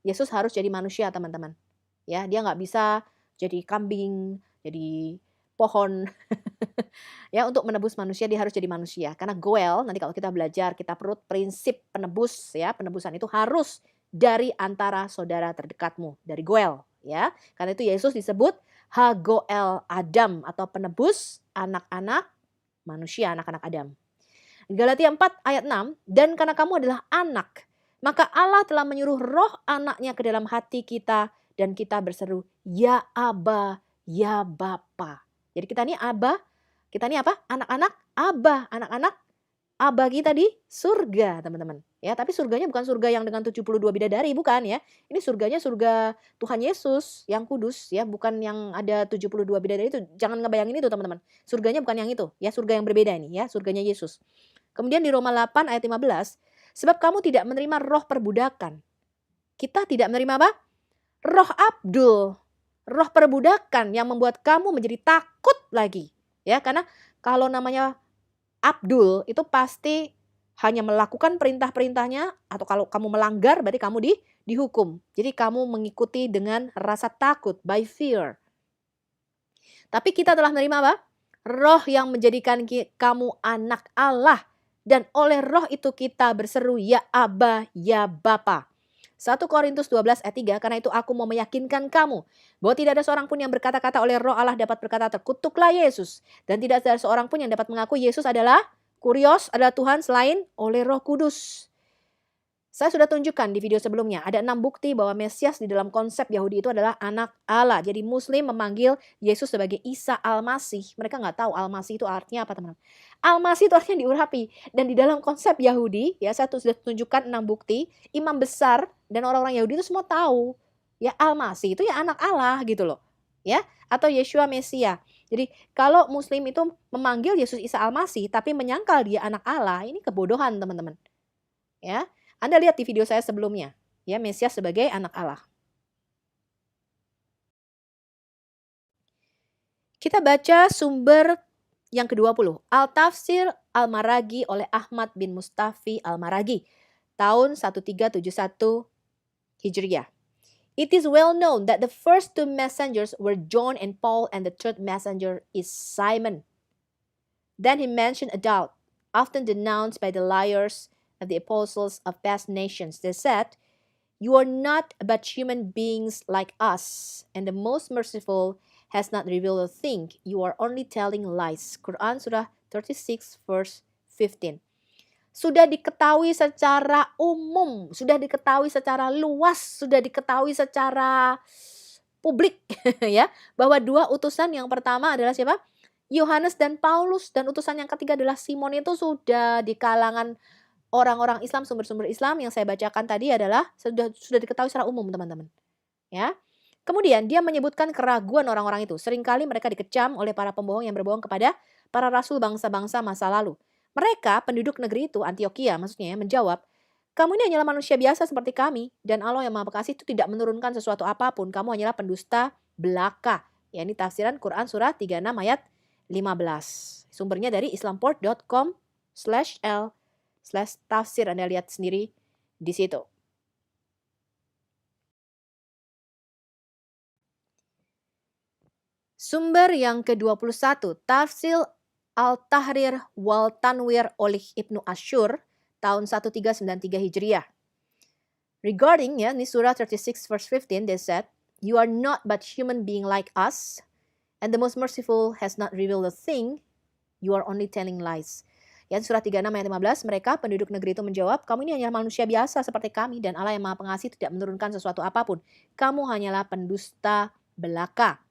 Yesus harus jadi manusia, teman-teman. Ya, dia nggak bisa jadi kambing, jadi pohon ya untuk menebus manusia, dia harus jadi manusia. Karena goel, nanti kalau kita belajar, kita perlu prinsip penebus ya, penebusan itu harus dari antara saudara terdekatmu, dari goel ya. Karena itu Yesus disebut Hagoel Adam atau penebus anak-anak manusia, anak-anak Adam. Galatia 4 ayat 6, dan karena kamu adalah anak, maka Allah telah menyuruh roh anaknya ke dalam hati kita dan kita berseru, ya Aba, ya Bapa. Jadi kita ini Aba, kita ini apa? Anak-anak Aba, anak-anak Aba kita di surga, teman-teman. Ya, tapi surganya bukan surga yang dengan 72 bidadari, bukan ya. Ini surganya surga Tuhan Yesus yang kudus ya, bukan yang ada 72 bidadari itu. Jangan ngebayangin itu, teman-teman. Surganya bukan yang itu, ya, surga yang berbeda ini ya, surganya Yesus. Kemudian di Roma 8 ayat 15, sebab kamu tidak menerima roh perbudakan. Kita tidak menerima apa? Roh Abdul, roh perbudakan yang membuat kamu menjadi takut lagi. Ya, karena kalau namanya Abdul itu pasti hanya melakukan perintah-perintahnya, atau kalau kamu melanggar berarti kamu dihukum. Jadi kamu mengikuti dengan rasa takut, by fear. Tapi kita telah menerima apa? Roh yang menjadikan kamu anak Allah. Dan oleh roh itu kita berseru, ya Aba, ya Bapa. 1 Korintus 12 ayat 3, karena itu aku mau meyakinkan kamu bahwa tidak ada seorang pun yang berkata-kata oleh roh Allah dapat berkata terkutuklah Yesus. Dan tidak ada seorang pun yang dapat mengaku Yesus adalah Kurios, adalah Tuhan selain oleh Roh Kudus. Saya sudah tunjukkan di video sebelumnya, ada 6 bukti bahwa Mesias di dalam konsep Yahudi itu adalah anak Allah. Jadi Muslim memanggil Yesus sebagai Isa Al-Masih. Mereka nggak tahu Al-Masih itu artinya apa, teman-teman. Al-Masih itu artinya diurapi. Dan di dalam konsep Yahudi, ya saya sudah tunjukkan 6 bukti, imam besar dan orang-orang Yahudi itu semua tahu. Ya Al-Masih itu ya anak Allah gitu loh. Ya, atau Yeshua Mesia. Jadi kalau Muslim itu memanggil Yesus Isa Al-Masih tapi menyangkal dia anak Allah, ini kebodohan, teman-teman. Ya. Anda lihat di video saya sebelumnya, ya, Mesias sebagai anak Allah. Kita baca sumber yang ke-20, Al-Tafsir Al-Maragi oleh Ahmad bin Mustafi Al-Maragi, tahun 1371 Hijriah. It is well known that the first 2 messengers were John and Paul, and the third messenger is Simon. Then he mentioned a doubt, often denounced by the liars of the apostles of past nations. They said, you are not but human beings like us, and the most merciful has not revealed a thing. You are only telling lies. Quran Surah 36 verse 15. Sudah diketahui secara umum, sudah diketahui secara luas, sudah diketahui secara publik ya, bahwa 2 utusan yang pertama adalah siapa? Yohanes dan Paulus, dan utusan yang ketiga adalah Simon. Itu sudah di kalangan orang-orang Islam, sumber-sumber Islam yang saya bacakan tadi adalah sudah diketahui secara umum, teman-teman. Ya. Kemudian dia menyebutkan keraguan orang-orang itu. Seringkali mereka dikecam oleh para pembohong yang berbohong kepada para rasul bangsa-bangsa masa lalu. Mereka, penduduk negeri itu, Antioquia maksudnya, menjawab, kamu ini hanyalah manusia biasa seperti kami, dan Allah yang Maha Pengasih itu tidak menurunkan sesuatu apapun. Kamu hanyalah pendusta belaka. Ya, ini tafsiran Quran surah 36 ayat 15. Sumbernya dari islamport.com/l/tafsir. Anda lihat sendiri di situ. Sumber yang ke-21, Tafsir Al-Tahrir wal Tanwir oleh Ibnu Asyur, tahun 1393 Hijriah. Regarding, ya, ini surah 36 verse 15, they said, you are not but human being like us, and the most merciful has not revealed a thing, you are only telling lies. Ya, surah 36 ayat 15, mereka penduduk negeri itu menjawab, kamu ini hanyalah manusia biasa seperti kami, dan Allah yang Maha Pengasih tidak menurunkan sesuatu apapun. Kamu hanyalah pendusta belaka.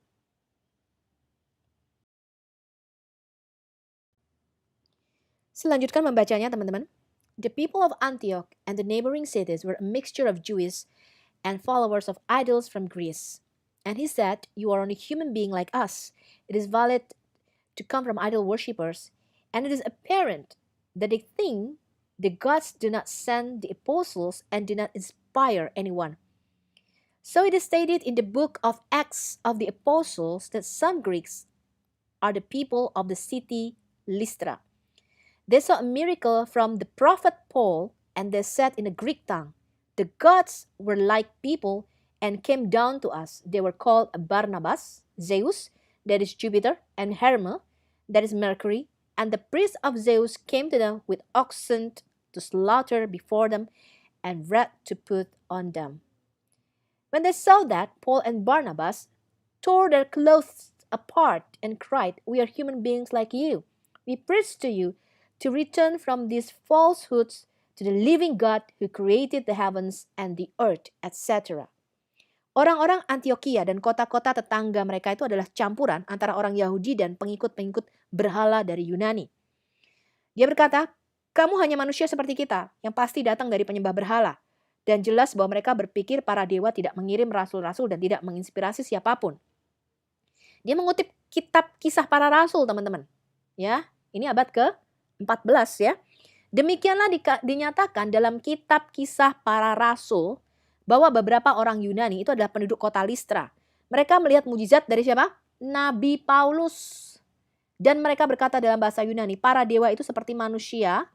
Selanjutkan membacanya, teman-teman. The people of Antioch and the neighboring cities were a mixture of Jews and followers of idols from Greece. And he said, you are only human being like us. It is valid to come from idol worshippers, and it is apparent that they think the gods do not send the apostles and do not inspire anyone. So it is stated in the book of Acts of the Apostles that some Greeks are the people of the city Lystra. They saw a miracle from the prophet Paul, and they said in the Greek tongue, the gods were like people and came down to us. They were called Barnabas, Zeus, that is Jupiter, and Hermes, that is Mercury, and the priests of Zeus came to them with oxen to slaughter before them and bread to put on them. When they saw that, Paul and Barnabas tore their clothes apart and cried, "We are human beings like you. We preach to you to return from these falsehoods to the living God who created the heavens and the earth," etc. Orang-orang Antioquia dan kota-kota tetangga mereka itu adalah campuran antara orang Yahudi dan pengikut-pengikut berhala dari Yunani. Dia berkata, "Kamu hanya manusia seperti kita yang pasti datang dari penyembah berhala." Dan jelas bahwa mereka berpikir para dewa tidak mengirim rasul-rasul dan tidak menginspirasi siapapun. Dia mengutip kitab Kisah Para Rasul, teman-teman. Ya, ini abad ke-14 ya. Demikianlah dinyatakan dalam kitab Kisah Para Rasul bahwa beberapa orang Yunani itu adalah penduduk kota Listra. Mereka melihat mujizat dari siapa? Nabi Paulus. Dan mereka berkata dalam bahasa Yunani, "Para dewa itu seperti manusia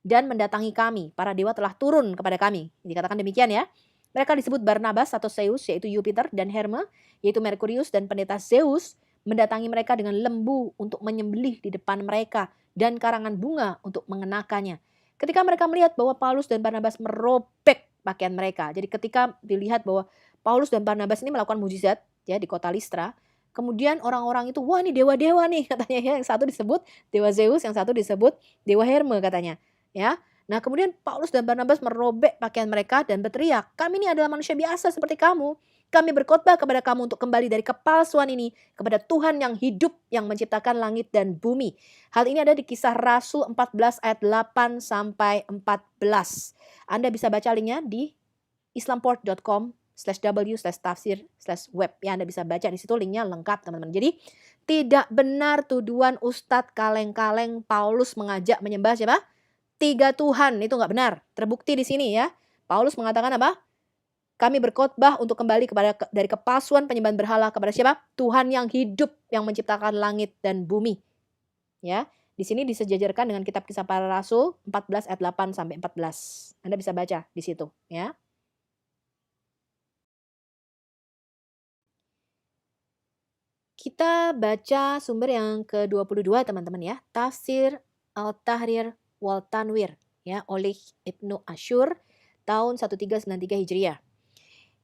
dan mendatangi kami. Para dewa telah turun kepada kami." Dikatakan demikian ya. Mereka disebut Barnabas atau Zeus, yaitu Jupiter, dan Hermes, yaitu Merkurius, dan pendeta Zeus mendatangi mereka dengan lembu untuk menyembelih di depan mereka dan karangan bunga untuk mengenakannya. Ketika mereka melihat bahwa Paulus dan Barnabas merobek pakaian mereka. Jadi ketika dilihat bahwa Paulus dan Barnabas ini melakukan mujizat ya di kota Listra, kemudian orang-orang itu, "Wah, ini dewa-dewa nih," katanya ya. Yang satu disebut dewa Zeus, yang satu disebut dewa Hermes katanya. Ya. Nah, kemudian Paulus dan Barnabas merobek pakaian mereka dan berteriak, "Kami ini adalah manusia biasa seperti kamu. Kami berkhotbah kepada kamu untuk kembali dari kepalsuan ini kepada Tuhan yang hidup yang menciptakan langit dan bumi." Hal ini ada di Kisah Rasul 14 ayat 8 sampai 14. Anda bisa baca linknya di islamport.com/w/tafsir/web. Ya, Anda bisa baca di situ, linknya lengkap, teman-teman. Jadi tidak benar tuduhan Ustadz kaleng-kaleng Paulus mengajak menyembah siapa? 3 Tuhan. Itu nggak benar. Terbukti di sini ya. Paulus mengatakan apa? Kami berkhotbah untuk kembali dari kepalsuan penyembahan berhala kepada siapa? Tuhan yang hidup yang menciptakan langit dan bumi. Ya, di sini disejajarkan dengan kitab Kisah Para Rasul 14 ayat 8 sampai 14. Anda bisa baca di situ, ya. Kita baca sumber yang ke-22, teman-teman ya. Tafsir Al-Tahrir wal Tanwir ya oleh Ibnu Asyur tahun 1393 Hijriah.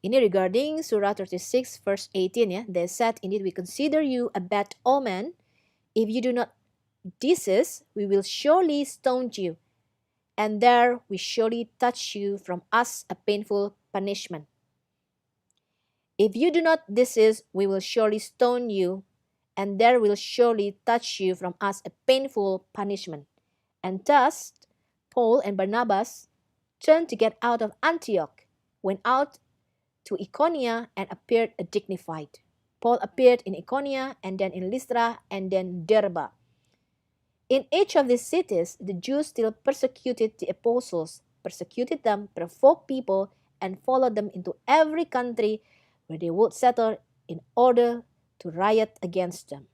Ini regarding surah 36 verse 18 ya. They said, "Indeed we consider you a bad omen. If you do not desist, we will surely stone you. And there we surely touch you from us a painful punishment. If you do not desist, we will surely stone you, and there will surely touch you from us a painful punishment." And thus, Paul and Barnabas turned to get out of Antioch, went out to Iconium, and appeared dignified. Paul appeared in Iconium, and then in Lystra, and then Derbe. In each of these cities, the Jews still persecuted the apostles, persecuted them, provoked people, and followed them into every country where they would settle in order to riot against them.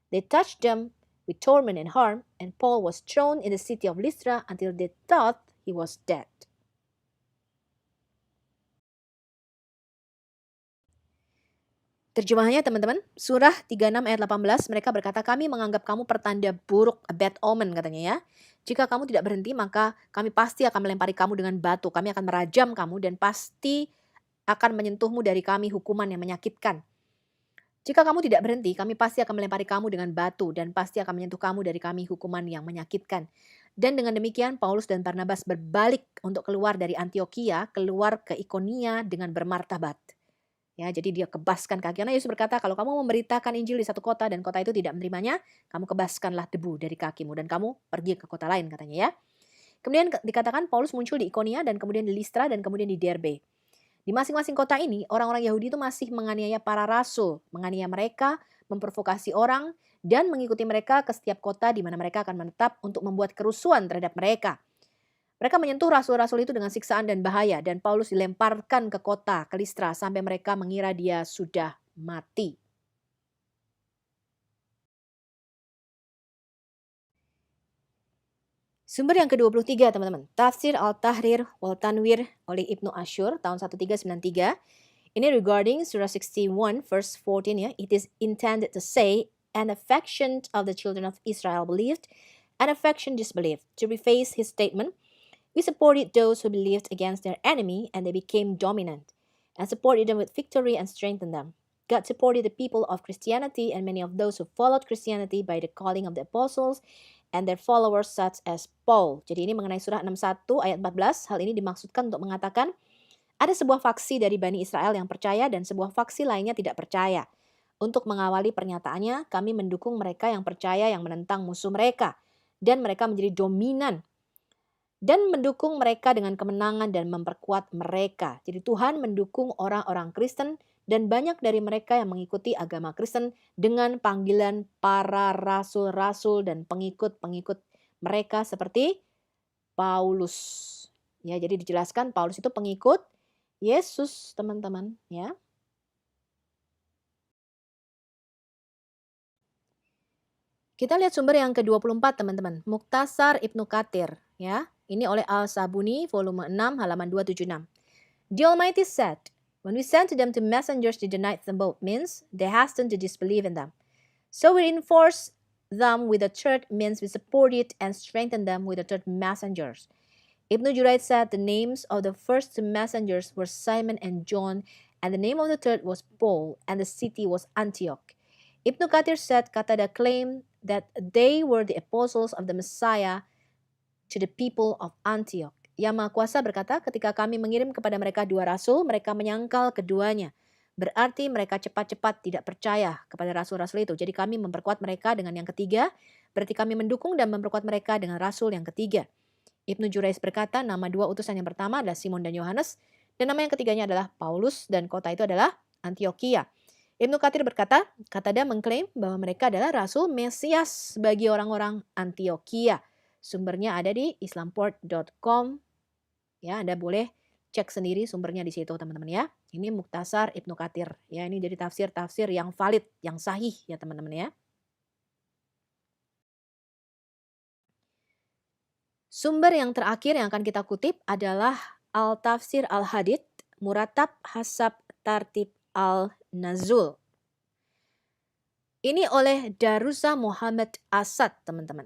They touched them with torment and harm, and Paul was thrown in the city of Lystra until they thought he was dead. Terjemahannya teman-teman, surah 36 ayat 18, mereka berkata, "Kami menganggap kamu pertanda buruk, a bad omen," katanya ya. "Jika kamu tidak berhenti, maka kami pasti akan melempari kamu dengan batu. Kami akan merajam kamu dan pasti akan menyentuhmu dari kami hukuman yang menyakitkan. Jika kamu tidak berhenti, kami pasti akan melempari kamu dengan batu dan pasti akan menyentuh kamu dari kami hukuman yang menyakitkan." Dan dengan demikian, Paulus dan Barnabas berbalik untuk keluar dari Antioquia, keluar ke Ikonia dengan bermartabat. Ya, jadi dia kebaskan kaki. Karena Yesus berkata, "Kalau kamu memberitakan Injil di satu kota dan kota itu tidak menerimanya, kamu kebaskanlah debu dari kakimu dan kamu pergi ke kota lain," katanya ya. Kemudian dikatakan Paulus muncul di Ikonia dan kemudian di Listra dan kemudian di Derbe. Di masing-masing kota ini, orang-orang Yahudi itu masih menganiaya para rasul, menganiaya mereka, memprovokasi orang, dan mengikuti mereka ke setiap kota di mana mereka akan menetap untuk membuat kerusuhan terhadap mereka. Mereka menyentuh rasul-rasul itu dengan siksaan dan bahaya, dan Paulus dilemparkan ke kota, ke Listra, sampai mereka mengira dia sudah mati. Sumber yang ke-23, teman-teman. Tafsir Al-Tahrir wal Tanwir oleh Ibnu Asyur tahun 1393. Ini regarding surah 61 verse 14 ya. It is intended to say, an affection of the children of Israel believed, an affection disbelieved. To rephrase his statement, we supported those who believed against their enemy and they became dominant, and supported them with victory and strengthened them. God supported the people of Christianity and many of those who followed Christianity by the calling of the apostles and their followers such as Paul. Jadi ini mengenai surah 61 ayat 14. Hal ini dimaksudkan untuk mengatakan ada sebuah faksi dari Bani Israel yang percaya dan sebuah faksi lainnya tidak percaya. Untuk mengawali pernyataannya, kami mendukung mereka yang percaya yang menentang musuh mereka. Dan mereka menjadi dominan. Dan mendukung mereka dengan kemenangan dan memperkuat mereka. Jadi Tuhan mendukung orang-orang Kristen dan banyak dari mereka yang mengikuti agama Kristen dengan panggilan para rasul-rasul dan pengikut-pengikut mereka seperti Paulus. Ya, jadi dijelaskan Paulus itu pengikut Yesus, teman-teman, ya. Kita lihat sumber yang ke-24, teman-teman. Mukhtasar Ibnu Katsir, ya. Ini oleh Al-Sabuni, volume 6, halaman 276. The Almighty said, when we sent to them two messengers, they denied them both, means they hastened to disbelieve in them. So we reinforced them with the third, means we supported and strengthened them with the third messengers. Ibn Jurayd said the names of the first two messengers were Simon and John, and the name of the third was Paul, and the city was Antioch. Ibn Katsir said Qatada claimed that they were the apostles of the Messiah to the people of Antioch. Yang Maha Kuasa berkata, ketika kami mengirim kepada mereka dua rasul, mereka menyangkal keduanya. Berarti mereka cepat-cepat tidak percaya kepada rasul-rasul itu. Jadi kami memperkuat mereka dengan yang ketiga, berarti kami mendukung dan memperkuat mereka dengan rasul yang ketiga. Ibnu Jurayj berkata nama dua utusan yang pertama adalah Simon dan Yohanes, dan nama yang ketiganya adalah Paulus, dan kota itu adalah Antioquia. Ibnu Katsir berkata, Qatada mengklaim bahwa mereka adalah rasul Mesias bagi orang-orang Antioquia. Sumbernya ada di islamport.com. Ya, Anda boleh cek sendiri sumbernya di situ, teman-teman ya. Ini Mukhtasar Ibnu Katsir. Ya, ini jadi tafsir-tafsir yang valid, yang sahih ya, teman-teman ya. Sumber yang terakhir yang akan kita kutip adalah Al-Tafsir Al-Hadith, Muratab Hasab Tartib Al-Nazul. Ini oleh Darussa Muhammad Asad, teman-teman.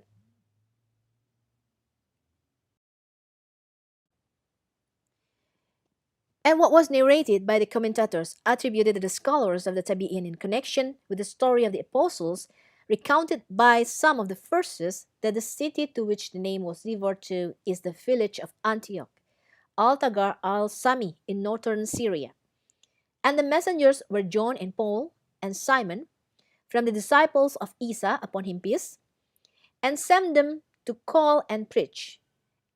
And what was narrated by the commentators attributed to the scholars of the Tabi'in in connection with the story of the apostles, recounted by some of the verses that the city to which the name was referred to is the village of Antioch, Al-Tagar al-Sami in northern Syria. And the messengers were John and Paul and Simon from the disciples of Isa, upon him peace, and sent them to call and preach,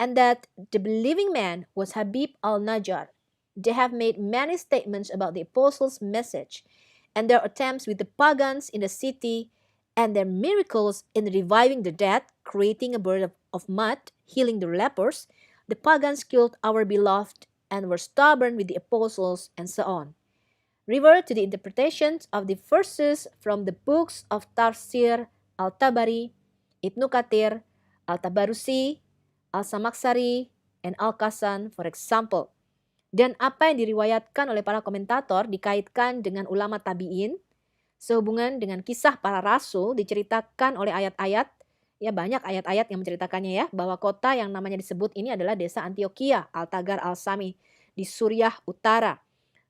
and that the believing man was Habib al-Najjar. They have made many statements about the apostles' message and their attempts with the pagans in the city and their miracles in reviving the dead, creating a bird of mud, healing the lepers. The pagans killed our beloved and were stubborn with the apostles, and so on. Revert to the interpretations of the verses from the books of Tafsir Al-Tabari, Ibnu Katsir, Al-Tabarusi, Al-Samaksari, and Al-Qasan, for example. Dan apa yang diriwayatkan oleh para komentator dikaitkan dengan ulama tabi'in, sehubungan dengan kisah para rasul diceritakan oleh ayat-ayat, ya banyak ayat-ayat yang menceritakannya ya, bahwa kota yang namanya disebut ini adalah desa Antioquia, Al-Tagar al-Sami, di Suriah Utara.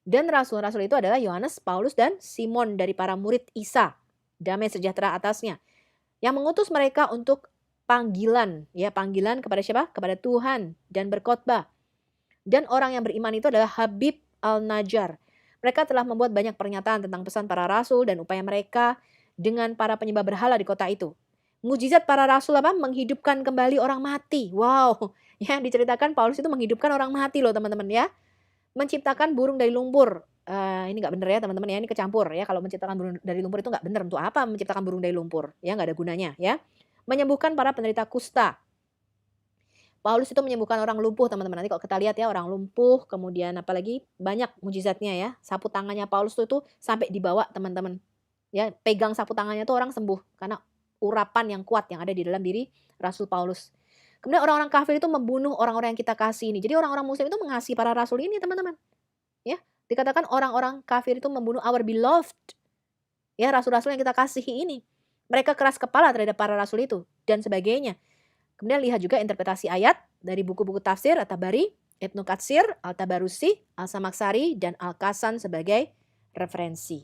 Dan rasul-rasul itu adalah Yohanes, Paulus, dan Simon dari para murid Isa, damai sejahtera atasnya, yang mengutus mereka untuk panggilan, ya panggilan kepada siapa? Kepada Tuhan dan berkhotbah. Dan orang yang beriman itu adalah Habib al-Najjar. Mereka telah membuat banyak pernyataan tentang pesan para rasul dan upaya mereka dengan para penyembah berhala di kota itu. Mujizat para rasul apa? Menghidupkan kembali orang mati. Wow, ya diceritakan Paulus itu menghidupkan orang mati loh teman-teman ya. Menciptakan burung dari lumpur. Ini nggak bener ya teman-teman ya, ini kecampur ya. Kalau menciptakan burung dari lumpur itu nggak bener. Untuk apa menciptakan burung dari lumpur? Ya nggak ada gunanya ya. Menyembuhkan para penderita kusta. Paulus itu menyembuhkan orang lumpuh, teman-teman. Nanti kalau kita lihat ya, orang lumpuh, kemudian apalagi banyak mujizatnya ya. Sapu tangannya Paulus itu sampai dibawa, teman-teman. Ya, pegang sapu tangannya tuh orang sembuh karena urapan yang kuat yang ada di dalam diri Rasul Paulus. Kemudian orang-orang kafir itu membunuh orang-orang yang kita kasih ini. Jadi orang-orang muslim itu mengasihi para rasul ini, teman-teman. Ya, Dikatakan orang-orang kafir itu membunuh our beloved. Ya, rasul-rasul yang kita kasihi ini. Mereka keras kepala terhadap para rasul itu dan sebagainya. Kemudian lihat juga interpretasi ayat dari buku-buku tafsir At-Tabari, Ibnu Katsir, Al-Tabarusi, Al-Samaksari, dan Al-Qasan sebagai referensi.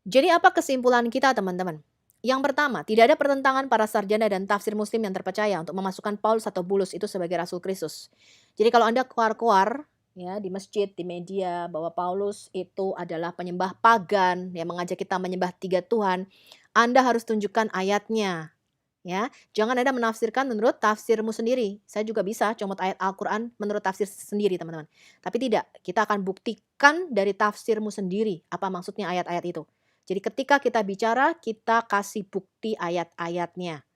Jadi apa kesimpulan kita teman-teman? Yang pertama, tidak ada pertentangan para sarjana dan tafsir muslim yang terpercaya untuk memasukkan Paulus atau Bulus itu sebagai Rasul Kristus. Jadi kalau Anda keluar-keluar ya di masjid, di media bahwa Paulus itu adalah penyembah pagan yang mengajak kita menyembah 3 Tuhan, Anda harus tunjukkan ayatnya. Ya, jangan Anda menafsirkan menurut tafsirmu sendiri. Saya juga bisa comot ayat Al-Qur'an menurut tafsir sendiri, teman-teman. Tapi tidak, kita akan buktikan dari tafsirmu sendiri apa maksudnya ayat-ayat itu. Jadi ketika kita bicara, kita kasih bukti ayat-ayatnya.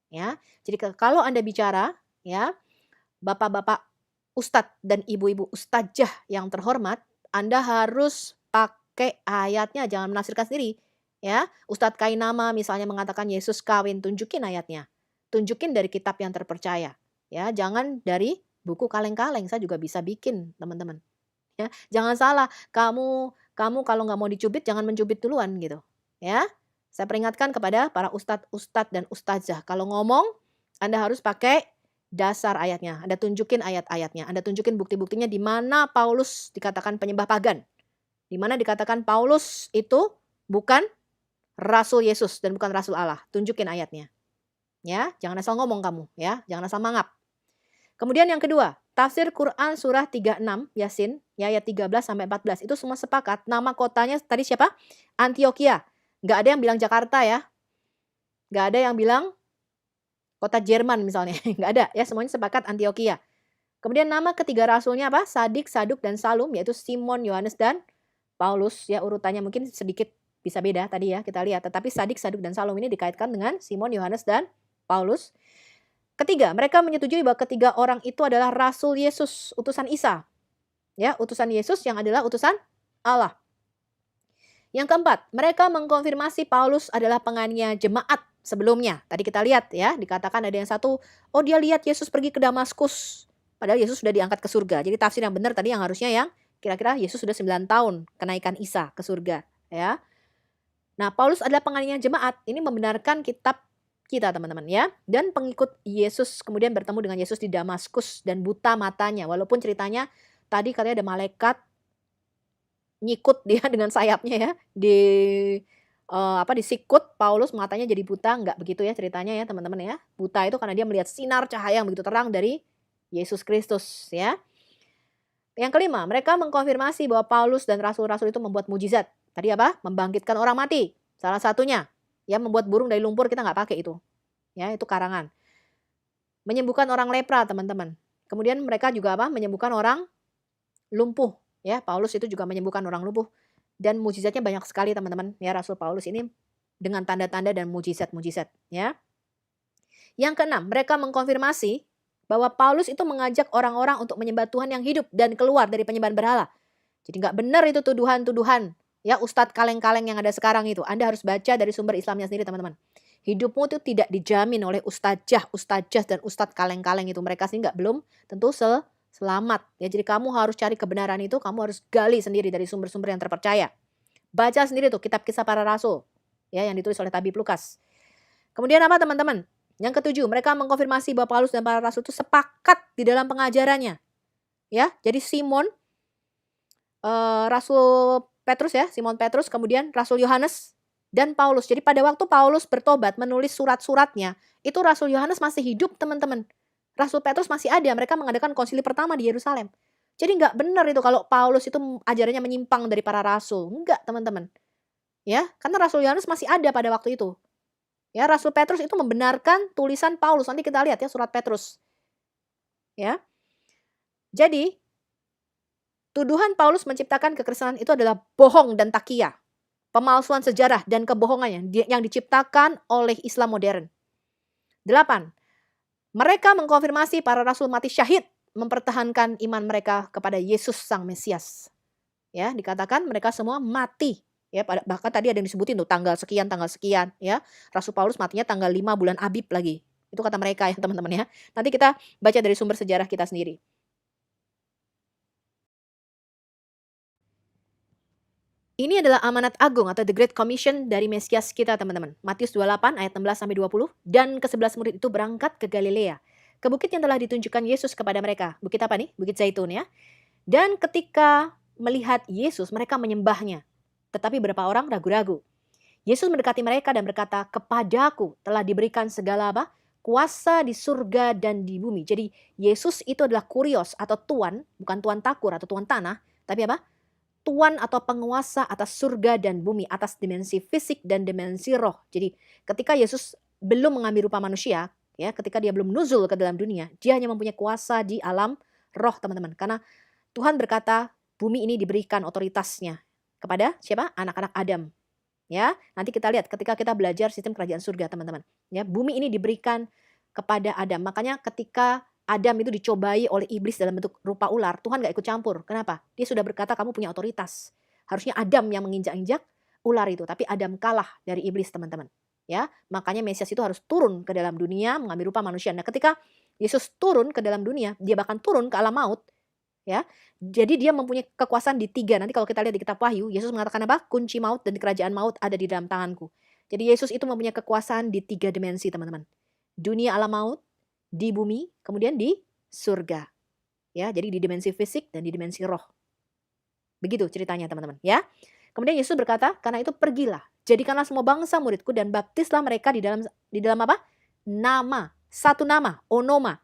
Ya. Jadi kalau Anda bicara, ya, Bapak-bapak ustadz dan ibu-ibu ustazah yang terhormat, Anda harus pakai ayatnya, jangan menafsirkan sendiri. Ya, Ustadz Kainama misalnya mengatakan Yesus kawin, tunjukin ayatnya. Tunjukin dari kitab yang terpercaya. Ya, jangan dari buku kaleng-kaleng, saya juga bisa bikin, teman-teman. Ya, jangan salah, kamu kalau nggak mau dicubit jangan mencubit duluan gitu. Ya, saya peringatkan kepada para ustadz dan ustazah, kalau ngomong Anda harus pakai dasar ayatnya. Anda tunjukin ayat-ayatnya. Anda tunjukin bukti-buktinya di mana Paulus dikatakan penyembah pagan. Di mana dikatakan Paulus itu bukan Rasul Yesus dan bukan Rasul Allah. Tunjukin ayatnya. Ya, jangan asal ngomong kamu, ya. Jangan asal mangap. Kemudian yang kedua, tafsir Quran surah 36 Yasin, ya, ayat 13 sampai 14 itu semua sepakat nama kotanya tadi siapa? Antioquia. Nggak ada yang bilang Jakarta ya. Nggak ada yang bilang kota Jerman misalnya. Nggak ada ya, semuanya sepakat Antioquia. Kemudian nama ketiga rasulnya apa? Sadik, Saduk, dan Salum, yaitu Simon, Yohanes, dan Paulus. Ya, urutannya mungkin sedikit bisa beda tadi ya kita lihat. Tetapi Sadik, Saduk, dan Salum ini dikaitkan dengan Simon, Yohanes, dan Paulus. Ketiga, mereka menyetujui bahwa ketiga orang itu adalah Rasul Yesus, utusan Isa. Ya, utusan Yesus yang adalah utusan Allah. Yang keempat, mereka mengkonfirmasi Paulus adalah penganiaya jemaat sebelumnya. Tadi kita lihat ya, dikatakan ada yang satu, oh dia lihat Yesus pergi ke Damaskus. Padahal Yesus sudah diangkat ke surga. Jadi tafsir yang benar tadi yang harusnya yang kira-kira Yesus sudah 9 tahun kenaikan Isa ke surga. Ya. Nah, Paulus adalah penganiaya jemaat. Ini membenarkan kitab kita teman-teman ya. Dan pengikut Yesus kemudian bertemu dengan Yesus di Damaskus dan buta matanya. Walaupun ceritanya tadi katanya ada malaikat nyikut dia dengan sayapnya ya. Disikut Paulus matanya jadi buta. Enggak begitu ya ceritanya ya teman-teman ya. Buta itu karena dia melihat sinar cahaya yang begitu terang dari Yesus Kristus ya. Yang kelima, mereka mengkonfirmasi bahwa Paulus dan rasul-rasul itu membuat mujizat. Tadi apa? Membangkitkan orang mati. Salah satunya. Ya, membuat burung dari lumpur kita nggak pakai itu. Ya, itu karangan. Menyembuhkan orang lepra, teman-teman. Kemudian mereka juga apa? Menyembuhkan orang lumpuh. Ya, Paulus itu juga menyembuhkan orang lumpuh. Dan mujizatnya banyak sekali, teman-teman. Ya, Rasul Paulus ini dengan tanda-tanda dan mujizat-mujizat. Ya. Yang keenam, mereka mengkonfirmasi bahwa Paulus itu mengajak orang-orang untuk menyembah Tuhan yang hidup dan keluar dari penyembahan berhala. Jadi nggak benar itu tuduhan-tuduhan. Ya, ustadz kaleng-kaleng yang ada sekarang itu. Anda harus baca dari sumber Islamnya sendiri, teman-teman. Hidupmu itu tidak dijamin oleh ustazah, dan ustadz kaleng-kaleng itu. Mereka sih belum tentu selamat. Ya, jadi kamu harus cari kebenaran itu, kamu harus gali sendiri dari sumber-sumber yang terpercaya. Baca sendiri tuh kitab kisah para rasul. Ya, yang ditulis oleh Tabib Lukas. Kemudian apa teman-teman? Yang ketujuh, mereka mengkonfirmasi bahwa Paulus dan para rasul itu sepakat di dalam pengajarannya. Ya, jadi Simon, Rasul Petrus ya, Simon Petrus, kemudian Rasul Yohanes dan Paulus. Jadi pada waktu Paulus bertobat menulis surat-suratnya, itu Rasul Yohanes masih hidup teman-teman. Rasul Petrus masih ada, mereka mengadakan konsili pertama di Yerusalem. Jadi nggak benar itu kalau Paulus itu ajarannya menyimpang dari para rasul. Enggak teman-teman. Ya, karena Rasul Yohanes masih ada pada waktu itu. Ya, Rasul Petrus itu membenarkan tulisan Paulus. Nanti kita lihat ya surat Petrus. Ya. Jadi tuduhan Paulus menciptakan kekristenan itu adalah bohong dan takia. Pemalsuan sejarah dan kebohongan yang diciptakan oleh Islam modern. 8. Mereka mengkonfirmasi para rasul mati syahid mempertahankan iman mereka kepada Yesus Sang Mesias. Ya, dikatakan mereka semua mati. Ya, bahkan tadi ada yang disebutin tuh tanggal sekian ya. Rasul Paulus matinya tanggal 5 bulan Abib lagi. Itu kata mereka ya teman-teman ya. Nanti kita baca dari sumber sejarah kita sendiri. Ini adalah amanat agung atau the Great Commission dari Mesias kita teman-teman. Matius 28 ayat 16-20. Dan ke-11 murid itu berangkat ke Galilea, ke bukit yang telah ditunjukkan Yesus kepada mereka. Bukit apa nih? Bukit Zaitun ya. Dan ketika melihat Yesus, mereka menyembahnya. Tetapi beberapa orang ragu-ragu. Yesus mendekati mereka dan berkata, kepadaku telah diberikan segala apa? Kuasa di surga dan di bumi. Jadi Yesus itu adalah kurios atau tuan, bukan tuan takur atau tuan tanah, tapi apa? Tuan atau penguasa atas surga dan bumi, atas dimensi fisik dan dimensi roh. Jadi ketika Yesus belum mengambil rupa manusia, ya, ketika dia belum nuzul ke dalam dunia, dia hanya mempunyai kuasa di alam roh, teman-teman. Karena Tuhan berkata, bumi ini diberikan otoritasnya kepada siapa? Anak-anak Adam. Ya, nanti kita lihat ketika kita belajar sistem kerajaan surga, teman-teman. Ya, bumi ini diberikan kepada Adam. Makanya ketika Adam itu dicobai oleh iblis dalam bentuk rupa ular, Tuhan gak ikut campur. Kenapa? Dia sudah berkata kamu punya otoritas. Harusnya Adam yang menginjak-injak ular itu, tapi Adam kalah dari iblis, teman-teman. Ya, makanya Mesias itu harus turun ke dalam dunia mengambil rupa manusia. Nah, ketika Yesus turun ke dalam dunia, dia bahkan turun ke alam maut. Ya, jadi dia mempunyai kekuasaan di 3. Nanti kalau kita lihat di kitab Wahyu, Yesus mengatakan apa? Kunci maut dan kerajaan maut ada di dalam tanganku. Jadi Yesus itu mempunyai kekuasaan di 3 dimensi, teman-teman. Dunia alam maut, di bumi, kemudian di surga. Ya, jadi di dimensi fisik dan di dimensi roh. Begitu ceritanya, teman-teman, ya. Kemudian Yesus berkata, karena itu pergilah, jadikanlah semua bangsa muridku dan baptislah mereka di dalam apa? Nama, satu nama, onoma.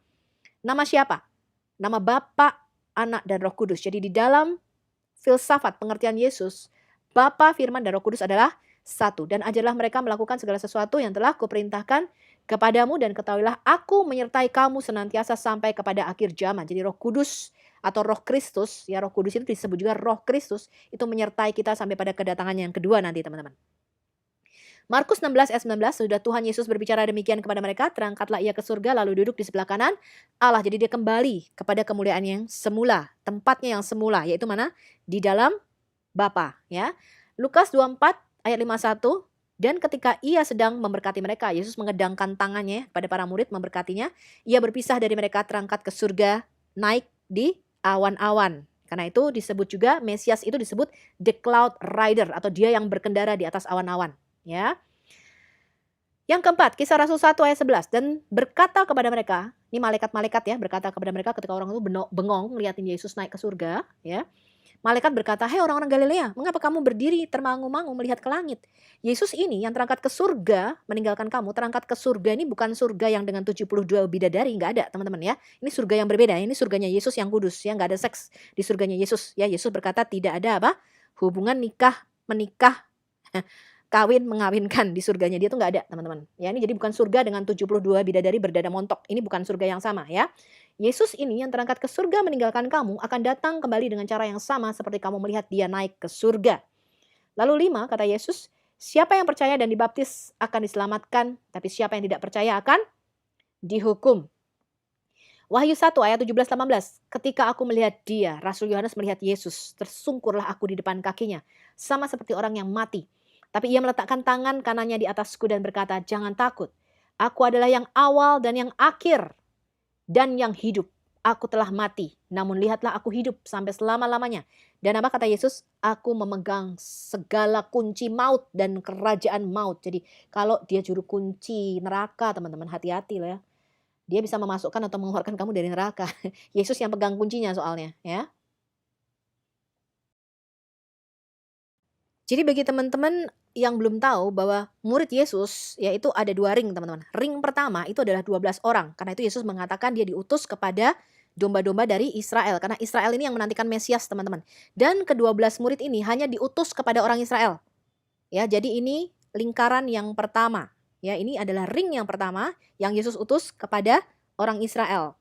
Nama siapa? Nama Bapa, Anak, dan Roh Kudus. Jadi di dalam filsafat pengertian Yesus, Bapa, Firman, dan Roh Kudus adalah satu. Dan ajarlah mereka melakukan segala sesuatu yang telah kuperintahkan kepadamu, dan ketahuilah aku menyertai kamu senantiasa sampai kepada akhir zaman. Jadi Roh Kudus atau Roh Kristus, ya, Roh Kudus itu disebut juga Roh Kristus, itu menyertai kita sampai pada kedatangan yang kedua nanti, teman-teman. Markus 16 ayat 19, sudah Tuhan Yesus berbicara demikian kepada mereka, terangkatlah ia ke surga lalu duduk di sebelah kanan Allah. Jadi dia kembali kepada kemuliaan yang semula, tempatnya yang semula, yaitu mana? Di dalam Bapa, ya. Lukas 24 ayat 51, dan ketika ia sedang memberkati mereka, Yesus mengedangkan tangannya pada para murid memberkatinya, ia berpisah dari mereka, terangkat ke surga, naik di awan-awan. Karena itu disebut juga Mesias itu disebut the cloud rider atau dia yang berkendara di atas awan-awan. Ya. Yang keempat, Kisah Rasul 1 ayat 11, dan berkata kepada mereka, ini malaikat-malaikat ya, berkata kepada mereka ketika orang itu bengong ngeliatin Yesus naik ke surga, ya. Malaikat berkata, "Hei orang-orang Galilea, mengapa kamu berdiri termangu-mangu melihat ke langit? Yesus ini yang terangkat ke surga, meninggalkan kamu, terangkat ke surga ini bukan surga yang dengan 72 bidadari, enggak ada, teman-teman ya. Ini surga yang berbeda, ini surganya Yesus yang kudus, ya, enggak ada seks di surganya Yesus, ya. Yesus berkata tidak ada apa? Hubungan nikah, menikah, kawin, mengawinkan di surganya dia tuh nggak ada, teman-teman. Ya, ini jadi bukan surga dengan 72 bidadari berdada montok. Ini bukan surga yang sama, ya. Yesus ini yang terangkat ke surga meninggalkan kamu akan datang kembali dengan cara yang sama seperti kamu melihat dia naik ke surga. Lalu 5, kata Yesus, siapa yang percaya dan dibaptis akan diselamatkan, tapi siapa yang tidak percaya akan dihukum. Wahyu 1 ayat 17-18, ketika aku melihat dia, Rasul Yohanes melihat Yesus, tersungkurlah aku di depan kakinya, sama seperti orang yang mati. Tapi ia meletakkan tangan kanannya di atasku dan berkata, jangan takut, aku adalah yang awal dan yang akhir, dan yang hidup. Aku telah mati, namun lihatlah aku hidup sampai selama-lamanya. Dan apa kata Yesus? Aku memegang segala kunci maut dan kerajaan maut. Jadi kalau dia juru kunci neraka, teman-teman, hati-hati lah ya. Dia bisa memasukkan atau mengeluarkan kamu dari neraka. Yesus yang pegang kuncinya soalnya, ya. Jadi bagi teman-teman yang belum tahu bahwa murid Yesus yaitu ada 2 ring, teman-teman. Ring pertama itu adalah 12 orang. Karena itu Yesus mengatakan dia diutus kepada domba-domba dari Israel. Karena Israel ini yang menantikan Mesias, teman-teman. Dan ke-12 murid ini hanya diutus kepada orang Israel. Ya, jadi ini lingkaran yang pertama. Ya, ini adalah ring yang pertama yang Yesus utus kepada orang Israel.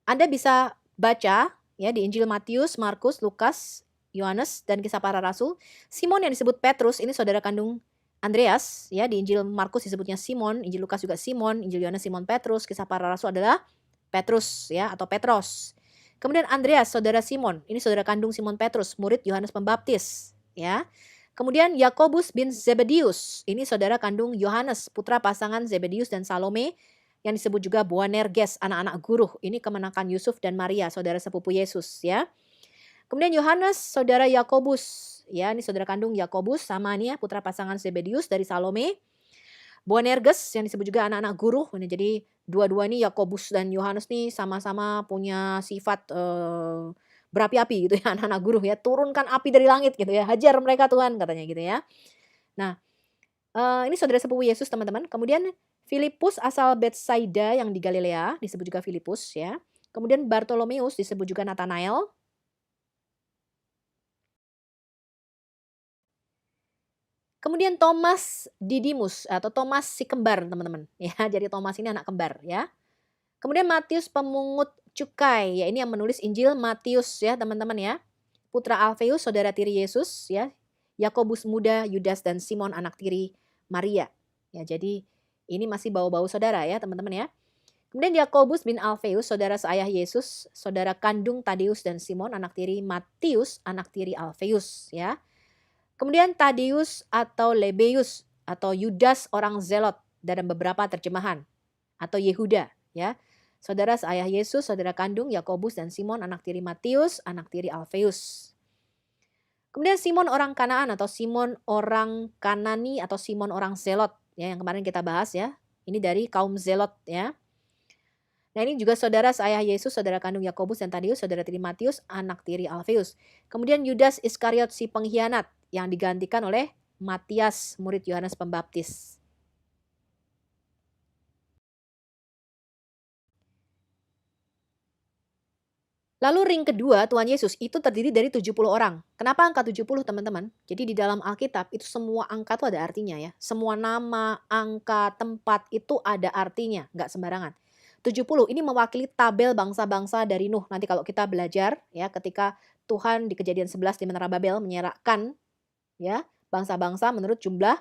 Anda bisa baca ya di Injil Matius, Markus, Lukas, Yohanes, dan Kisah Para Rasul. Simon yang disebut Petrus ini saudara kandung Andreas, ya. Di Injil Markus disebutnya Simon, Injil Lukas juga Simon, Injil Yohanes Simon Petrus, Kisah Para Rasul adalah Petrus, ya, atau Petros. Kemudian Andreas saudara Simon, ini saudara kandung Simon Petrus, murid Yohanes Pembaptis, ya. Kemudian Yakobus bin Zebedius, ini saudara kandung Yohanes, putra pasangan Zebedius dan Salome. yang disebut juga Boanerges, anak-anak guru. Ini kemenakan Yusuf dan Maria, saudara sepupu Yesus ya. Kemudian Yohanes, saudara Yakobus. Ya, ini saudara kandung Yakobus sama nih ya, putra pasangan Zebedius dari Salome. Boanerges yang disebut juga anak-anak guru. Nah, jadi dua-dua ini Yakobus dan Yohanes nih sama-sama punya sifat berapi-api gitu ya, anak-anak guru ya. Turunkan api dari langit gitu ya. Hajar mereka Tuhan katanya gitu ya. Nah, ini saudara sepupu Yesus teman-teman. Kemudian Filipus asal Betsaida yang di Galilea, disebut juga Filipus ya. Kemudian Bartolomeus disebut juga Nathanael. Kemudian Thomas Didimus atau Thomas si kembar teman-teman. Ya, jadi Thomas ini anak kembar ya. Kemudian Matius pemungut cukai, ya ini yang menulis Injil Matius ya teman-teman ya. Putra Alfeus, saudara tiri Yesus ya. Yakobus muda, Yudas dan Simon anak tiri Maria. Ya, jadi ini masih bau-bau saudara ya teman-teman ya. Kemudian Yakobus bin Alfeus, saudara seayah Yesus, saudara kandung Tadeus dan Simon anak tiri Matius, anak tiri Alfeus ya. Kemudian Tadeus atau Lebeus atau Yudas orang Zelot dalam beberapa terjemahan atau Yehuda ya. Saudara seayah Yesus, saudara kandung Yakobus dan Simon anak tiri Matius, anak tiri Alfeus. Kemudian Simon orang Kanaan atau Simon orang Kanani atau Simon orang Zelot ya yang kemarin kita bahas ya. Ini dari kaum Zelot ya. Nah, ini juga saudara seayah Yesus, saudara kandung Yakobus dan Tadeus, saudara tiri Matius, anak tiri Alfeus. Kemudian Yudas Iskariot si pengkhianat yang digantikan oleh Matias, murid Yohanes Pembaptis. Lalu ring kedua Tuhan Yesus itu terdiri dari 70 orang. Kenapa angka 70 teman-teman? Jadi di dalam Alkitab itu semua angka itu ada artinya ya. Semua nama, angka, tempat itu ada artinya, nggak sembarangan. 70 ini mewakili tabel bangsa-bangsa dari Nuh. Nanti kalau kita belajar ya ketika Tuhan di Kejadian 11 di Menara Babel menyerahkan ya bangsa-bangsa menurut jumlah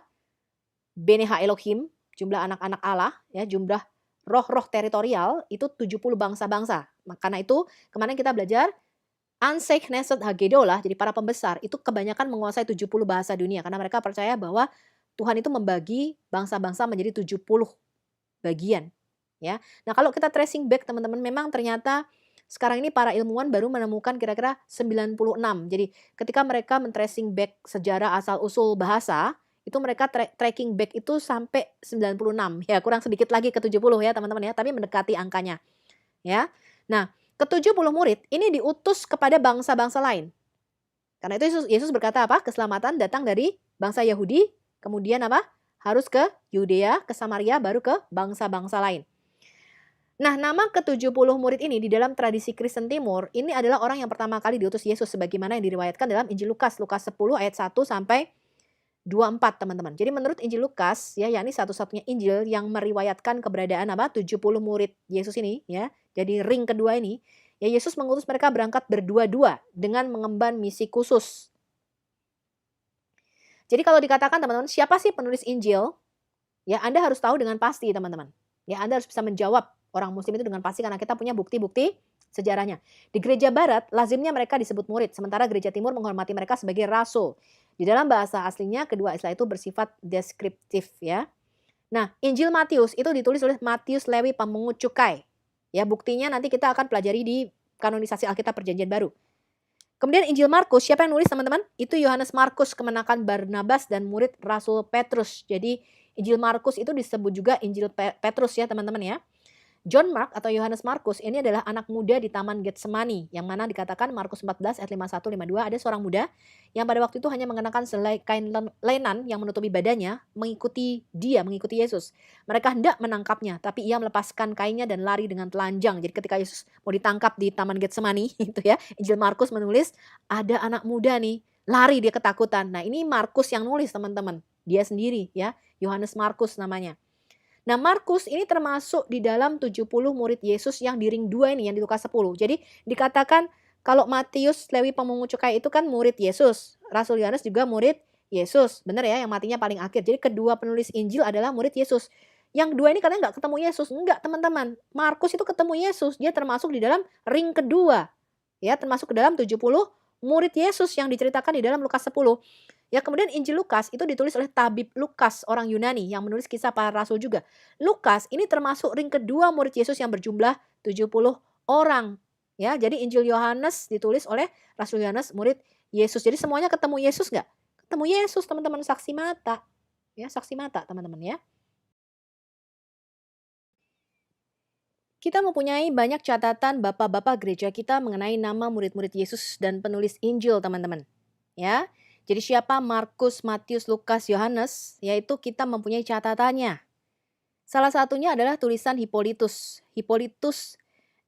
Bene Ha Elohim, jumlah anak-anak Allah ya, jumlah roh-roh teritorial itu 70 bangsa-bangsa. Karena itu kemarin kita belajar Anseh Knesset Hagedolah, jadi para pembesar itu kebanyakan menguasai 70 bahasa dunia karena mereka percaya bahwa Tuhan itu membagi bangsa-bangsa menjadi 70 bagian. Ya. Nah, kalau kita tracing back teman-teman, memang ternyata sekarang ini para ilmuwan baru menemukan kira-kira 96. Jadi ketika mereka men-tracing back sejarah asal-usul bahasa, itu mereka tracking back itu sampai 96. Ya, kurang sedikit lagi ke 70 ya teman-teman ya, tapi mendekati angkanya. Ya. Nah, ke-70 murid ini diutus kepada bangsa-bangsa lain. Karena itu Yesus berkata apa? Keselamatan datang dari bangsa Yahudi, kemudian apa? Harus ke Yudea, ke Samaria, baru ke bangsa-bangsa lain. Nah, nama ke-70 murid ini di dalam tradisi Kristen Timur, ini adalah orang yang pertama kali diutus Yesus sebagaimana yang diriwayatkan dalam Injil Lukas, Lukas 10 ayat 1 sampai 24 teman-teman. Jadi menurut Injil Lukas ya, yakni satu-satunya Injil yang meriwayatkan keberadaan apa 70 murid Yesus ini ya. Jadi ring kedua ini, ya Yesus mengutus mereka berangkat berdua-dua dengan mengemban misi khusus. Jadi kalau dikatakan teman-teman, siapa sih penulis Injil? Ya, Anda harus tahu dengan pasti teman-teman. Ya, Anda harus bisa menjawab orang muslim itu dengan pasti karena kita punya bukti-bukti sejarahnya. Di gereja barat lazimnya mereka disebut murid, sementara gereja timur menghormati mereka sebagai rasul. Di dalam bahasa aslinya kedua istilah itu bersifat deskriptif ya. Nah, Injil Matius itu ditulis oleh Matius Lewi pemungut cukai. Ya, buktinya nanti kita akan pelajari di kanonisasi Alkitab Perjanjian Baru. Kemudian Injil Markus, siapa yang nulis teman-teman? Itu Yohanes Markus, kemenakan Barnabas dan murid Rasul Petrus. Jadi Injil Markus itu disebut juga Injil Petrus ya teman-teman ya. John Mark atau Yohanes Markus ini adalah anak muda di Taman Getsemani yang mana dikatakan Markus 14 ayat 51-52 ada seorang muda yang pada waktu itu hanya mengenakan selai kain lenan yang menutupi badannya mengikuti Yesus. Mereka hendak menangkapnya tapi ia melepaskan kainnya dan lari dengan telanjang. Jadi ketika Yesus mau ditangkap di Taman Getsemani itu ya, Injil Markus menulis ada anak muda nih lari dia ketakutan. Nah, ini Markus yang nulis teman-teman. Dia sendiri ya, Yohanes Markus namanya. Nah, Markus ini termasuk di dalam 70 murid Yesus yang di ring 2 ini yang di Lukas 10. Jadi dikatakan kalau Matius Lewi pemungut cukai itu kan murid Yesus. Rasul Yohanes juga murid Yesus. Benar ya, yang matinya paling akhir. Jadi kedua penulis Injil adalah murid Yesus. Yang dua ini katanya nggak ketemu Yesus. Enggak teman-teman. Markus itu ketemu Yesus. Dia termasuk di dalam ring kedua. Ya, termasuk ke dalam 70 murid Yesus yang diceritakan di dalam Lukas 10. Ya, kemudian Injil Lukas itu ditulis oleh tabib Lukas, orang Yunani yang menulis kisah para rasul juga. Lukas ini termasuk ring kedua murid Yesus yang berjumlah 70 orang. Ya, jadi Injil Yohanes ditulis oleh Rasul Yohanes, murid Yesus. Jadi semuanya ketemu Yesus nggak? Ketemu Yesus, teman-teman, saksi mata. Ya, saksi mata, teman-teman ya. Kita mempunyai banyak catatan bapak-bapak gereja kita mengenai nama murid-murid Yesus dan penulis Injil, teman-teman. Ya. Jadi siapa Markus, Matius, Lukas, Yohanes, yaitu kita mempunyai catatannya. Salah satunya adalah tulisan Hippolytus. Hippolytus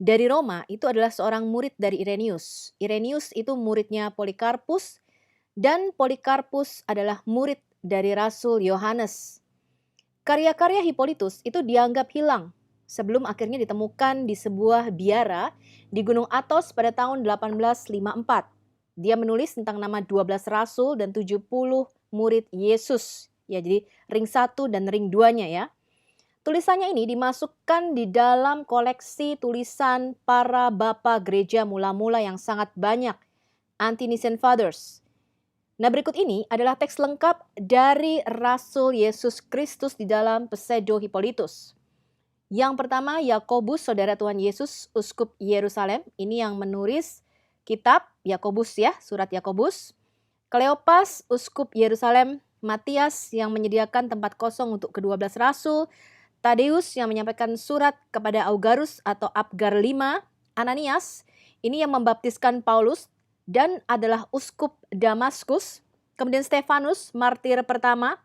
dari Roma itu adalah seorang murid dari Irenaeus. Irenaeus itu muridnya Polikarpus dan Polikarpus adalah murid dari Rasul Yohanes. Karya-karya Hippolytus itu dianggap hilang sebelum akhirnya ditemukan di sebuah biara di Gunung Athos pada tahun 1854. Dia menulis tentang nama 12 rasul dan 70 murid Yesus. Ya, jadi ring 1 dan ring 2-nya ya. Tulisannya ini dimasukkan di dalam koleksi tulisan para bapak gereja mula-mula yang sangat banyak, Ante-Nicene Fathers. Nah, berikut ini adalah teks lengkap dari Rasul Yesus Kristus di dalam Pseudo Hippolytus. Yang pertama, Yakobus, saudara Tuhan Yesus, uskup Yerusalem. Ini yang menulis kitab Yakobus ya, surat Yakobus. Kleopas, uskup Yerusalem. Matias yang menyediakan tempat kosong untuk ke-12 rasul. Tadeus yang menyampaikan surat kepada Augarus atau Abgar V. Ananias, ini yang membaptiskan Paulus dan adalah uskup Damaskus. Kemudian Stefanus, martir pertama.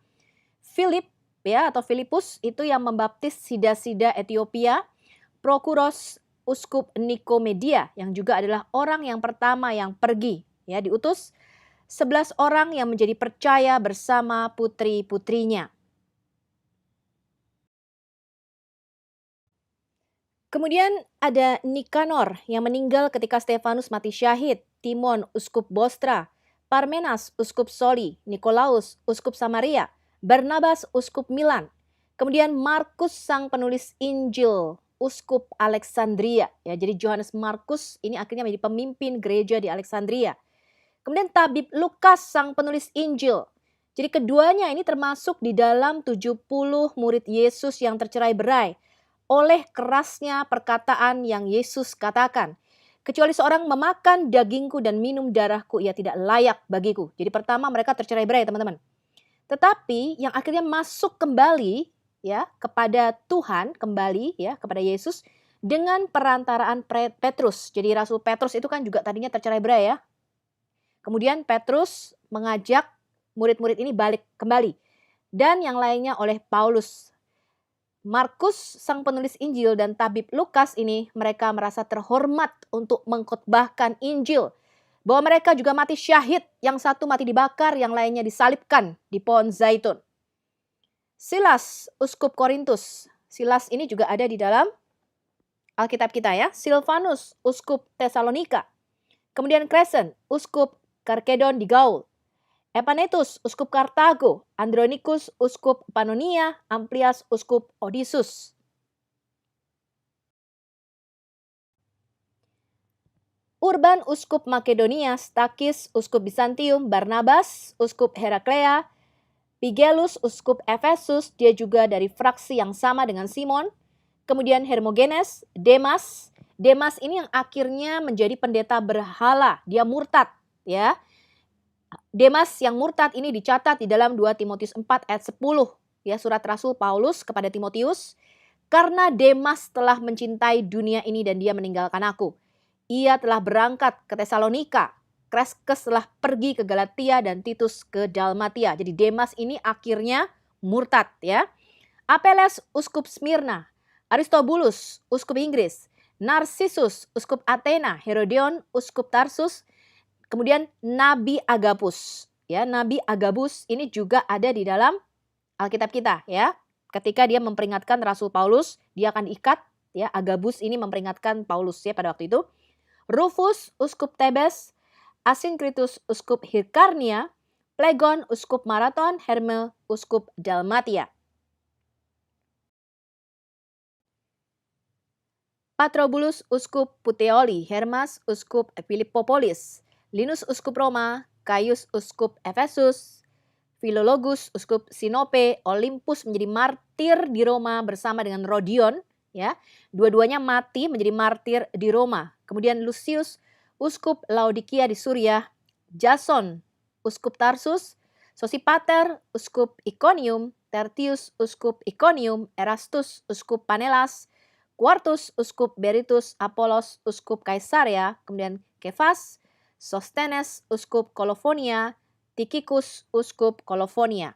Philip ya atau Filipus itu yang membaptis Sida-Sida Ethiopia. Prokuros, uskup Nikomedia yang juga adalah orang yang pertama yang pergi ya diutus. 11 orang yang menjadi percaya bersama putri-putrinya. Kemudian ada Nikanor yang meninggal ketika Stefanus mati syahid, Timon, uskup Bostra, Parmenas, uskup Soli, Nikolaus, uskup Samaria, Barnabas, uskup Milan. Kemudian Markus, sang penulis Injil, uskup Alexandria. Ya, jadi Johannes Markus ini akhirnya menjadi pemimpin gereja di Alexandria. Kemudian tabib Lukas, sang penulis Injil. Jadi keduanya ini termasuk di dalam 70 murid Yesus yang tercerai-berai oleh kerasnya perkataan yang Yesus katakan. Kecuali seorang memakan dagingku dan minum darahku, ia tidak layak bagiku. Jadi pertama mereka tercerai-berai, teman-teman. Tetapi yang akhirnya masuk kembali ya kepada Tuhan, kembali ya kepada Yesus dengan perantaraan Petrus. Jadi Rasul Petrus itu kan juga tadinya tercerai-berai ya. Kemudian Petrus mengajak murid-murid ini balik kembali. Dan yang lainnya oleh Paulus. Markus, sang penulis Injil, dan tabib Lukas ini mereka merasa terhormat untuk mengkhotbahkan Injil. Bahwa mereka juga mati syahid, yang satu mati dibakar, yang lainnya disalibkan di pohon zaitun. Silas, uskup Korintus. Silas ini juga ada di dalam Alkitab kita ya. Silvanus, uskup Tesalonika. Kemudian Crescent, uskup Karkedon di Gaul. Epanetus, uskup Kartago. Andronikus, uskup Pannonia. Amplias, uskup Odysseus. Urban, uskup Makedonia. Stakis, uskup Bizantium. Barnabas, uskup Heraklea. Pigelus, uskup Efesus. Dia juga dari fraksi yang sama dengan Simon. Kemudian Hermogenes, Demas. Demas ini yang akhirnya menjadi pendeta berhala. Dia murtad ya. Demas yang murtad ini dicatat di dalam 2 Timotius 4 ayat 10. Ya, surat Rasul Paulus kepada Timotius. Karena Demas telah mencintai dunia ini dan dia meninggalkan aku. Ia telah berangkat ke Tesalonika. Kreskes telah pergi ke Galatia dan Titus ke Dalmatia. Jadi Demas ini akhirnya murtad ya. Apeles, uskup Smyrna. Aristobulus, uskup Inggris. Narsisus, uskup Athena. Herodion, uskup Tarsus. Kemudian Nabi Agabus, ya Nabi Agabus ini juga ada di dalam Alkitab kita, ya. Ketika dia memperingatkan Rasul Paulus, dia akan diikat, ya. Agabus ini memperingatkan Paulus ya pada waktu itu. Rufus, uskup Tebes, Asinkritus, uskup Hyrkania, Plegon, uskup Marathon, Hermel, uskup Dalmatia. Patrobulus, uskup Puteoli, Hermas, uskup Philippopolis. Linus, uskup Roma. Gaius, uskup Efesus. Philologus, uskup Sinope, Olympus menjadi martir di Roma bersama dengan Rodion, ya. Dua-duanya mati menjadi martir di Roma. Kemudian Lucius, uskup Laodikia di Suriah, Jason, uskup Tarsus, Sosipater, uskup Iconium, Tertius, uskup Iconium, Erastus, uskup Panelas, Quartus, uskup Berytus, Apolos, uskup Kaisarea, kemudian Kefas, Sostenes, uskup Kolofonia, Tychicus, uskup Kolofonia.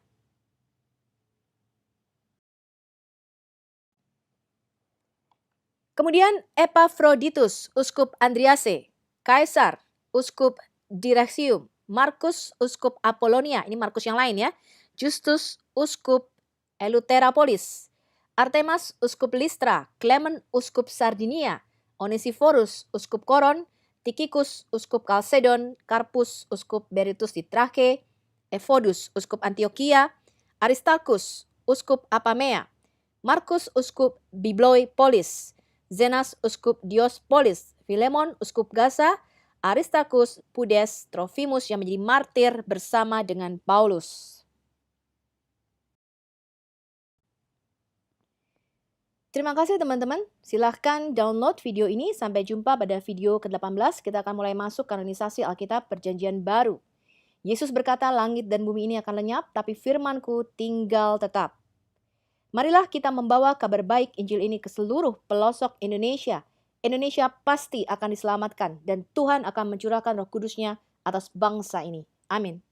Kemudian Epaphroditus, uskup Andriase, Kaisar, uskup Dyrrhachium, Markus, uskup Apollonia, ini Markus yang lain ya, Justus, uskup Eleutheropolis, Artemas, uskup Listra, Clement, uskup Sardinia, Onesiphorus, uskup Koron, Tychicus, uskup Chalcedon, Carpus, uskup Berytus di Trache, Evodus, uskup Antioquia, Aristarchus, uskup Apamea, Markus, uskup Bibloi Polis, Zenas, uskup Diospolis, Filemon, uskup Gaza, Aristarchus, Pudes, Trophimus yang menjadi martir bersama dengan Paulus. Terima kasih teman-teman. Silahkan download video ini. Sampai jumpa pada video ke-18. Kita akan mulai masuk kanonisasi Alkitab Perjanjian Baru. Yesus berkata, langit dan bumi ini akan lenyap, tapi firman-Ku tinggal tetap. Marilah kita membawa kabar baik Injil ini ke seluruh pelosok Indonesia. Indonesia pasti akan diselamatkan dan Tuhan akan mencurahkan Roh Kudus-Nya atas bangsa ini. Amin.